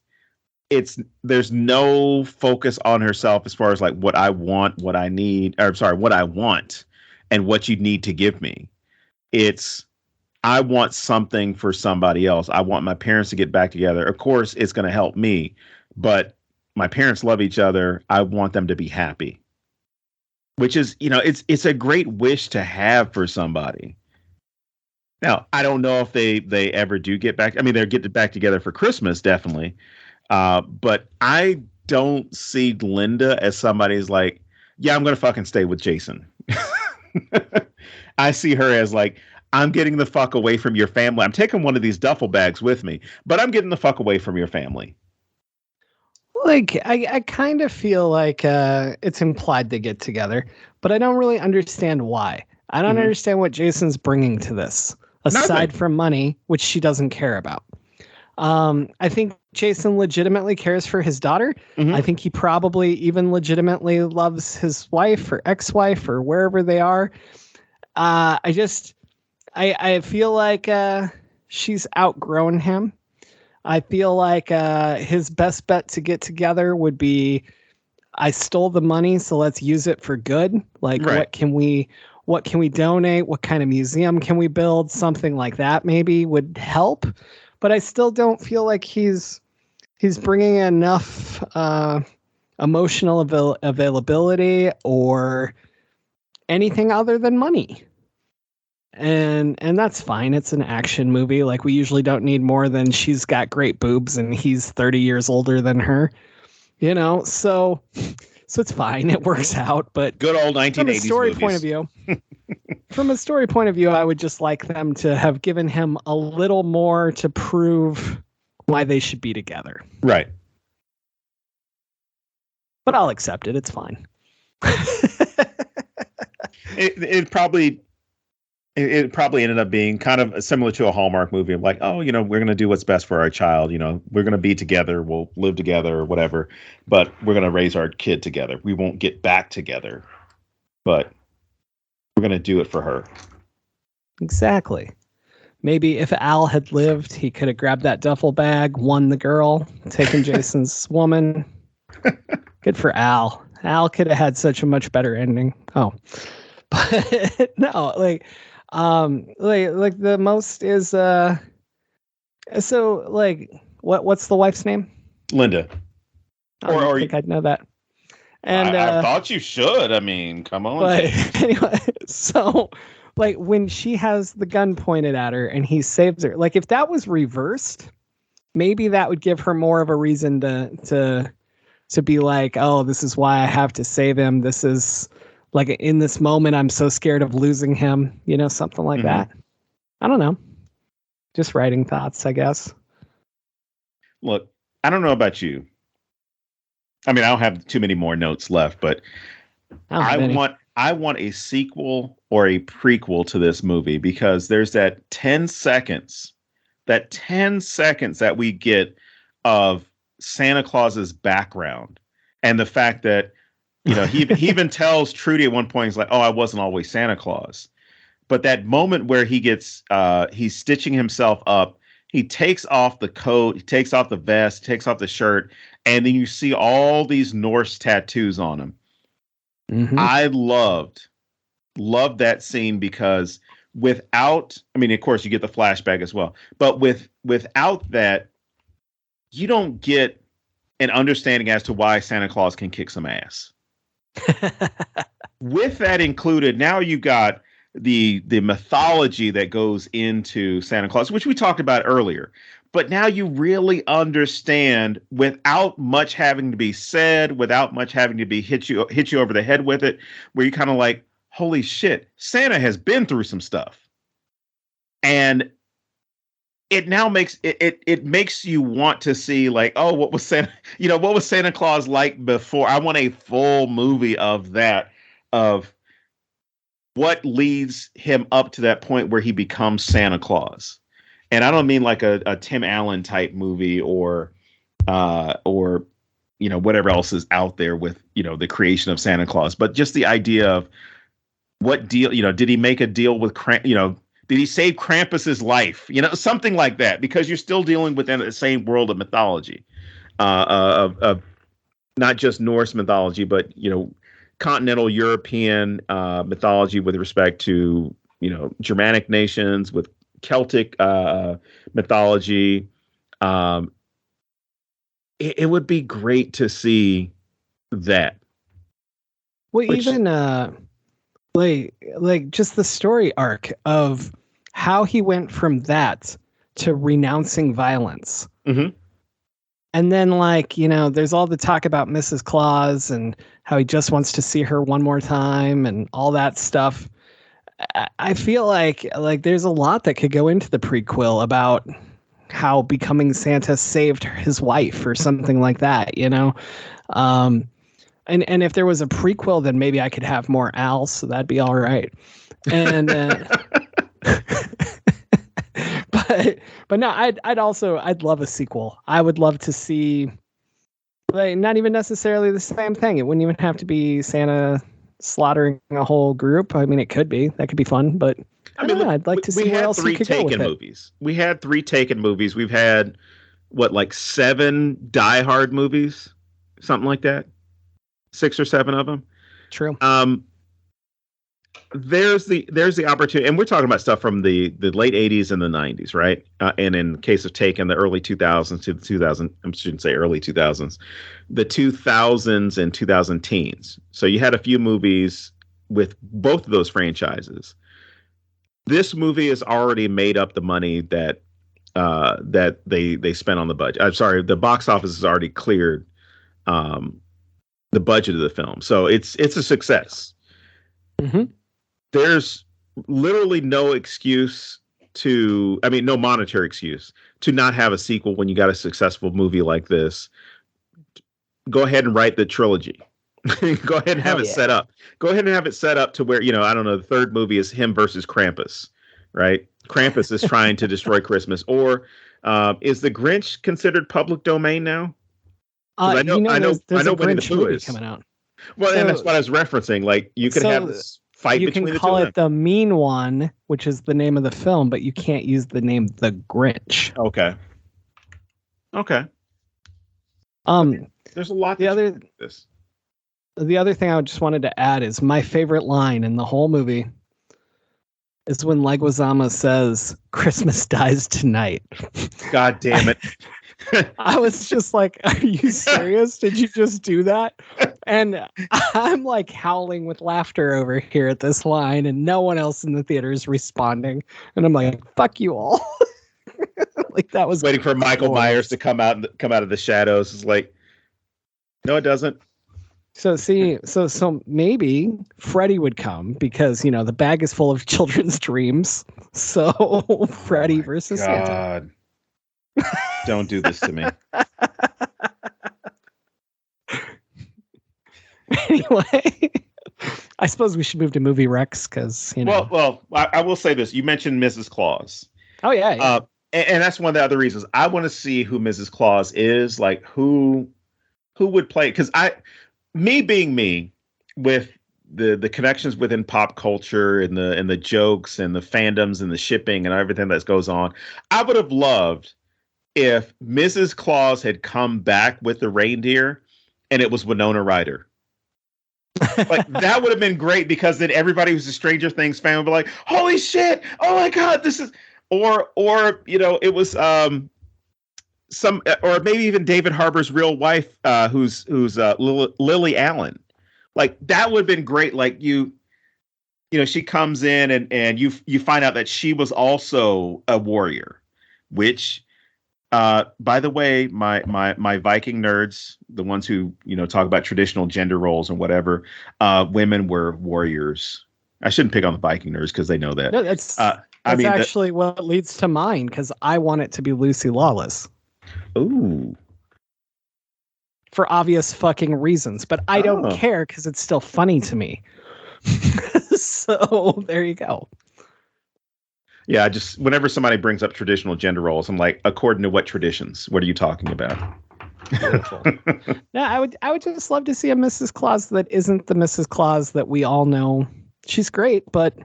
there's no focus on herself as far as like what I want, what I need, or sorry, what I want and what you need to give me. It's I want something for somebody else. I want my parents to get back together. Of course, it's going to help me, but my parents love each other. I want them to be happy, which is, it's a great wish to have for somebody. Now, I don't know if they ever do get back. I mean, they're getting back together for Christmas, definitely. But I don't see Linda as somebody who's like, yeah, I'm going to fucking stay with Jason. I see her as like, I'm getting the fuck away from your family. I'm taking one of these duffel bags with me, but I'm getting the fuck away from your family. Like, I kind of feel like it's implied they get together, but I don't really understand why. I don't understand what Jason's bringing to this, aside from money, which she doesn't care about. I think Jason legitimately cares for his daughter. I think he probably even legitimately loves his wife or ex-wife or wherever they are. I feel like she's outgrown him. I feel like his best bet to get together would be I stole the money, so let's use it for good. Like, Right. what can we donate? What kind of museum can we build? Something like that maybe would help. But I still don't feel like he's bringing enough emotional availability or anything other than money. And that's fine. It's an action movie. Like, we usually don't need more than she's got great boobs and he's 30 years older than her. So it's fine. It works out. But good old 1980s from a story movies. point of view, I would just like them to have given him a little more to prove why they should be together. Right. But I'll accept it. It's fine. It probably ended up being kind of similar to a Hallmark movie of like, oh, we're going to do what's best for our child. We're going to be together. We'll live together or whatever, but we're going to raise our kid together. We won't get back together, but we're going to do it for her. Exactly. Maybe if Al had lived, he could have grabbed that duffel bag, won the girl, taken Jason's woman. Good for Al. Al could have had such a much better ending. Oh, but no, like the most is so like what's the wife's name? Linda. I think I'd know that. And I thought you should. I mean, come on. But anyway, so like when she has the gun pointed at her and he saves her, like if that was reversed, maybe that would give her more of a reason to be like, oh, this is why I have to save him. This is like in this moment, I'm so scared of losing him, something like that. I don't know. Just writing thoughts, I guess. Look, I don't know about you. I mean, I don't have too many more notes left, but I want a sequel or a prequel to this movie because there's that 10 seconds that we get of Santa Claus's background and the fact that, he even tells Trudy at one point, he's like, oh, I wasn't always Santa Claus. But that moment where he gets, he's stitching himself up, he takes off the coat, he takes off the vest, takes off the shirt, and then you see all these Norse tattoos on him. Mm-hmm. I loved that scene because without, I mean, of course you get the flashback as well, but without that, you don't get an understanding as to why Santa Claus can kick some ass. With that included, now you got the mythology that goes into Santa Claus, which we talked about earlier. But now you really understand without much having to be said, without much having to be hit you over the head with it, where you kind of like, holy shit, Santa has been through some stuff. And it now makes it makes you want to see like, oh, what was Santa Claus like before? I want a full movie of that, of what leads him up to that point where he becomes Santa Claus. And I don't mean like a Tim Allen type movie or whatever else is out there with, the creation of Santa Claus, but just the idea of what deal, did he make a deal with, did he save Krampus's life? Something like that, because you're still dealing within the same world of mythology, of not just Norse mythology, but, continental European mythology with respect to, Germanic nations, with Celtic mythology. It would be great to see that. Well, even like just the story arc of how he went from that to renouncing violence. Mm-hmm. And then there's all the talk about Mrs. Claus and how he just wants to see her one more time and all that stuff. I feel like there's a lot that could go into the prequel about how becoming Santa saved his wife or something like that, And if there was a prequel, then maybe I could have more Al, so that'd be all right. And but no, I'd love a sequel. I would love to see, like, not even necessarily the same thing. It wouldn't even have to be Santa slaughtering a whole group. I mean, it could be. That could be fun, but I'd like to see where else you could go with movies. We had 3 Taken movies. We've had 7 Die Hard movies, something like that. 6 or 7 of them. True. There's the opportunity, and we're talking about stuff from the late 80s and the 90s, right? And in the case of Taken, the early 2000s to the 2000, I shouldn't say early 2000s, the 2000s and 2000 teens. So you had a few movies with both of those franchises. This movie has already made up the money that they spent on the budget. I'm sorry, the box office has already cleared the budget of the film, so it's a success. Mm-hmm. There's literally no no monetary excuse to not have a sequel when you got a successful movie like this. Go ahead and write the trilogy. Go ahead and have it set up. Go ahead and have it set up to where, I don't know, the third movie is him versus Krampus, right? Krampus is trying to destroy Christmas. Or is the Grinch considered public domain now? I know there's Winnie the Grinch Pooh movie is coming out. Well, and that's what I was referencing. Like, you could have this fight between the two. You can call it The Mean One, which is the name of the film, but you can't use the name The Grinch. Okay. There's a lot. The other thing I just wanted to add is my favorite line in the whole movie is when Leguizamo says, "Christmas dies tonight." God damn it. I was just like, are you serious? Did you just do that? And I'm like howling with laughter over here at this line, and no one else in the theater is responding. And I'm like, fuck you all. Like, that was waiting for Michael Myers to come out of the shadows. It's like, no, it doesn't. So maybe Freddy would come because, the bag is full of children's dreams. So Freddy versus Santa. Don't do this to me. Anyway, I suppose we should move to movie Rex because, Well, I will say this. You mentioned Mrs. Claus. Oh, yeah. And that's one of the other reasons I want to see who Mrs. Claus is. Like, who would play? Because me being me, with the connections within pop culture and the jokes and the fandoms and the shipping and everything that goes on, I would have loved if Mrs. Claus had come back with the reindeer and it was Winona Ryder. Like, that would have been great, because then everybody who's a Stranger Things fan would be like, holy shit, oh my God, this is, or it was or maybe even David Harbour's real wife, who's Lily Allen. Like, that would have been great. Like, she comes in and you find out that she was also a warrior, which, by the way, my Viking nerds, the ones who, talk about traditional gender roles and whatever, women were warriors. I shouldn't pick on the Viking nerds because they know that. No, that's actually what leads to mine, because I want it to be Lucy Lawless. Ooh. For obvious fucking reasons, but I don't care because it's still funny to me. So there you go. Yeah, just whenever somebody brings up traditional gender roles, I'm like, according to what traditions? What are you talking about? No, I would just love to see a Mrs. Claus that isn't the Mrs. Claus that we all know. She's great, but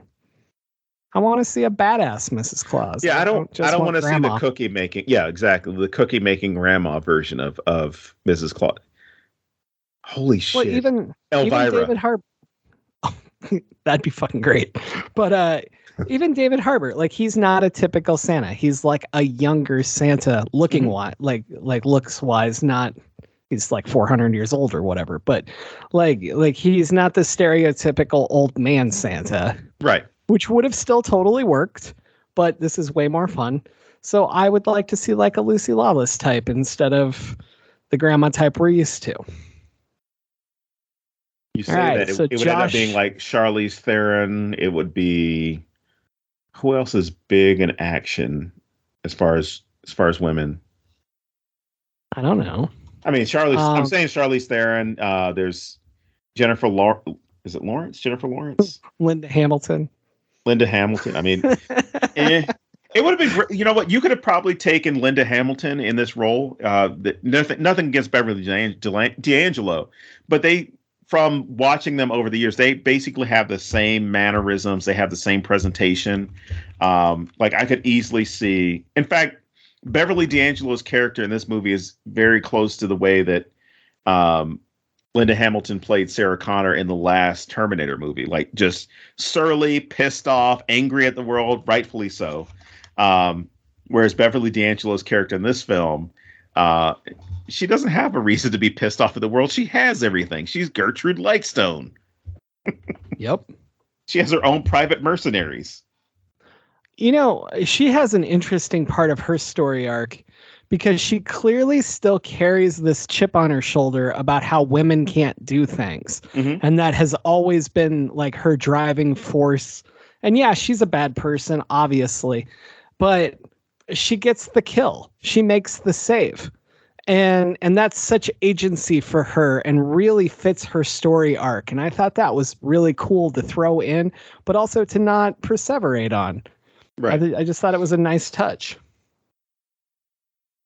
I want to see a badass Mrs. Claus. Yeah, I don't want to see the cookie making. Yeah, exactly. The cookie making grandma version of Mrs. Claus. Holy shit. Well, even David Harbour. That'd be fucking great. But even David Harbour, like, he's not a typical Santa. He's like a younger Santa looking like looks wise, not he's like 400 years old or whatever, but like he's not the stereotypical old man Santa. Right. Which would have still totally worked, but this is way more fun. So I would like to see like a Lucy Lawless type instead of the grandma type we're used to. You say that it would end up being like Charlize Theron. It would be, who else is big in action as far as women? I don't know. I mean, I'm saying Charlize Theron. There's Jennifer Lawrence. Is it Lawrence? Jennifer Lawrence? Linda Hamilton. I mean, it would have been great. You know what? You could have probably taken Linda Hamilton in this role. Nothing against Beverly D'Angelo, but from watching them over the years, they basically have the same mannerisms. They have the same presentation. Like, I could easily see. In fact, Beverly D'Angelo's character in this movie is very close to the way that Linda Hamilton played Sarah Connor in the last Terminator movie, like just surly, pissed off, angry at the world, rightfully so. Whereas Beverly D'Angelo's character in this film, she doesn't have a reason to be pissed off at the world. She has everything. She's Gertrude Lightstone. Yep. She has her own private mercenaries. You know, she has an interesting part of her story arc because she clearly still carries this chip on her shoulder about how women can't do things. Mm-hmm. And that has always been like her driving force. And yeah, she's a bad person, obviously, but she gets the kill. She makes the save. And that's such agency for her and really fits her story arc. And I thought that was really cool to throw in, but also to not perseverate on. Right. I just thought it was a nice touch.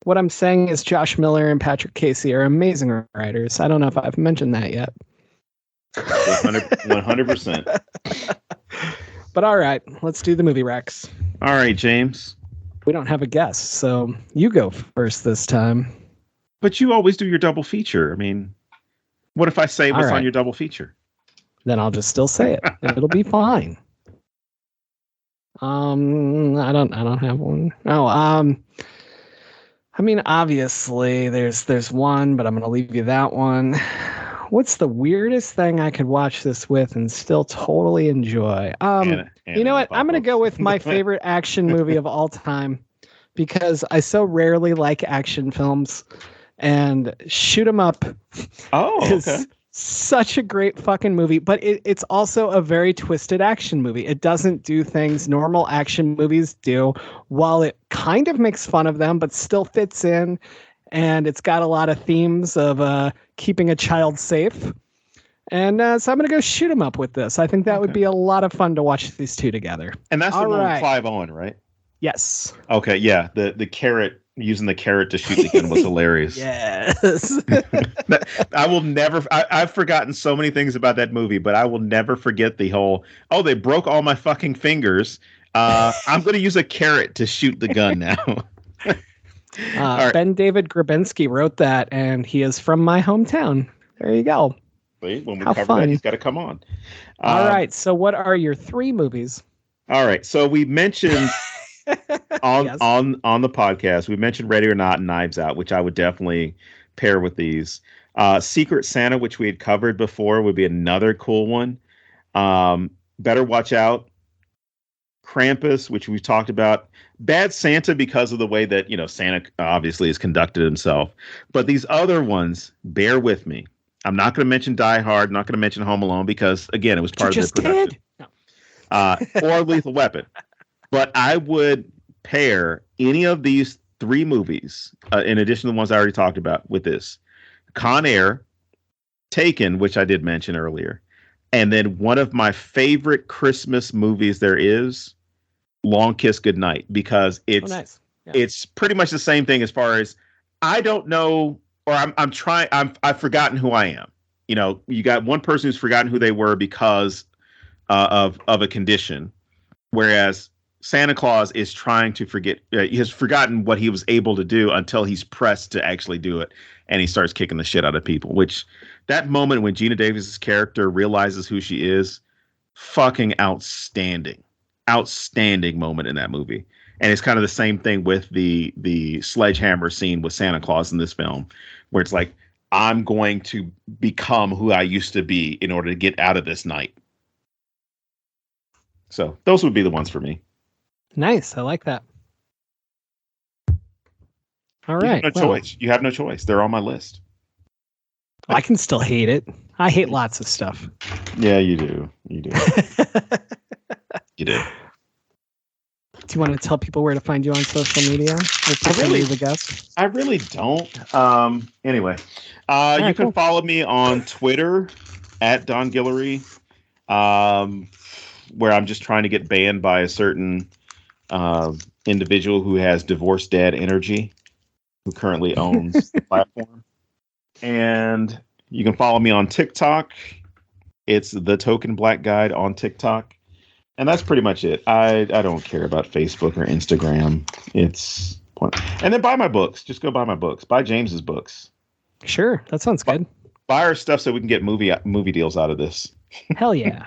What I'm saying is Josh Miller and Patrick Casey are amazing writers. I don't know if I've mentioned that yet. 100%. But all right, let's do the movie Rex. All right, James. We don't have a guest, so you go first this time. But you always do your double feature. I mean, what if I say what's on your double feature? Then I'll just still say it. It'll be fine. I don't have one. I mean, obviously there's one, but I'm going to leave you that one. What's the weirdest thing I could watch this with and still totally enjoy? You know what? I'm going to go with my favorite action movie of all time because I so rarely like action films, and Shoot 'Em Up is such a great fucking movie, but it's also a very twisted action movie. It doesn't do things normal action movies do, while it kind of makes fun of them, but still fits in. And it's got a lot of themes of keeping a child safe. And so I'm going to go Shoot 'Em Up with this. I think that would be a lot of fun to watch these two together. And that's the one with Clive Owen, right? Yes. Okay, yeah. The carrot, using the carrot to shoot the gun was hilarious. Yes. I will never, I've forgotten so many things about that movie, but I will never forget the whole, they broke all my fucking fingers. I'm going to use a carrot to shoot the gun now. Right. Ben David Grabinski wrote that, and he is from my hometown. There you go. Wait, when we cover that, he's got to come on. All right. So what are your three movies? All right. So we mentioned on the podcast, we mentioned Ready or Not and Knives Out, which I would definitely pair with these. Secret Santa, which we had covered before, would be another cool one. Better Watch Out. Krampus, which we've talked about. Bad Santa, because of the way that, Santa obviously has conducted himself. But these other ones, bear with me. I'm not going to mention Die Hard, not going to mention Home Alone, because, again, it was part of the production. Or Lethal Weapon. But I would pair any of these three movies, in addition to the ones I already talked about, with this. Con Air, Taken, which I did mention earlier, and then one of my favorite Christmas movies there is, Long Kiss Goodnight, because it's pretty much the same thing as far as I don't know, or I've forgotten who I am. You got one person who's forgotten who they were because of a condition, whereas Santa Claus is trying to forget. He has forgotten what he was able to do until he's pressed to actually do it, and he starts kicking the shit out of people. Which that moment when Gina Davis's character realizes who she is, fucking outstanding moment in that movie. And it's kind of the same thing with the sledgehammer scene with Santa Claus in this film, where it's like, I'm going to become who I used to be in order to get out of this night. So those would be the ones for me. Nice. I like that. All right. Choice. You have no choice. They're on my list. I can still hate it. I hate lots of stuff. Yeah, you do. You do. You do. Do you want to tell people where to find you on social media? I really don't. Anyway, you can follow me on Twitter at Don Guillory, where I'm just trying to get banned by a certain individual who has divorced dad energy, who currently owns the platform. And you can follow me on TikTok. It's The Token Black Guide on TikTok. And that's pretty much it. I don't care about Facebook or Instagram. And then buy my books. Just go buy my books. Buy James's books. Sure. That sounds good. Buy our stuff so we can get movie deals out of this. Hell yeah.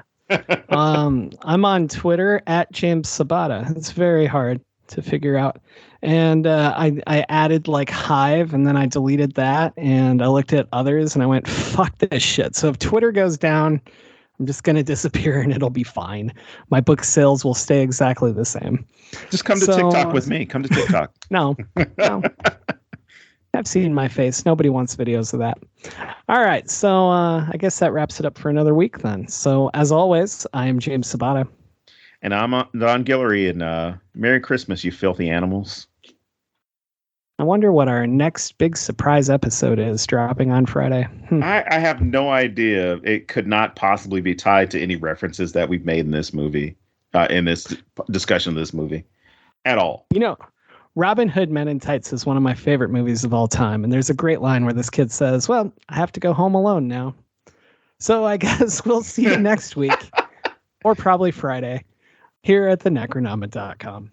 I'm on Twitter at James Sabata. It's very hard to figure out. And I added like Hive, and then I deleted that, and I looked at others, and I went, fuck this shit. So if Twitter goes down, I'm just going to disappear, and it'll be fine. My book sales will stay exactly the same. Just come to TikTok with me. Come to TikTok. No. I've seen my face. Nobody wants videos of that. All right. So I guess that wraps it up for another week then. So as always, I am James Sabata. And I'm Don Guillory. And Merry Christmas, you filthy animals. I wonder what our next big surprise episode is dropping on Friday. I have no idea. It could not possibly be tied to any references that we've made in this movie, in this discussion of this movie at all. You know, Robin Hood Men in Tights is one of my favorite movies of all time. And there's a great line where this kid says, well, I have to go home alone now. So I guess we'll see you next week, or probably Friday, here at thenecronoma.com.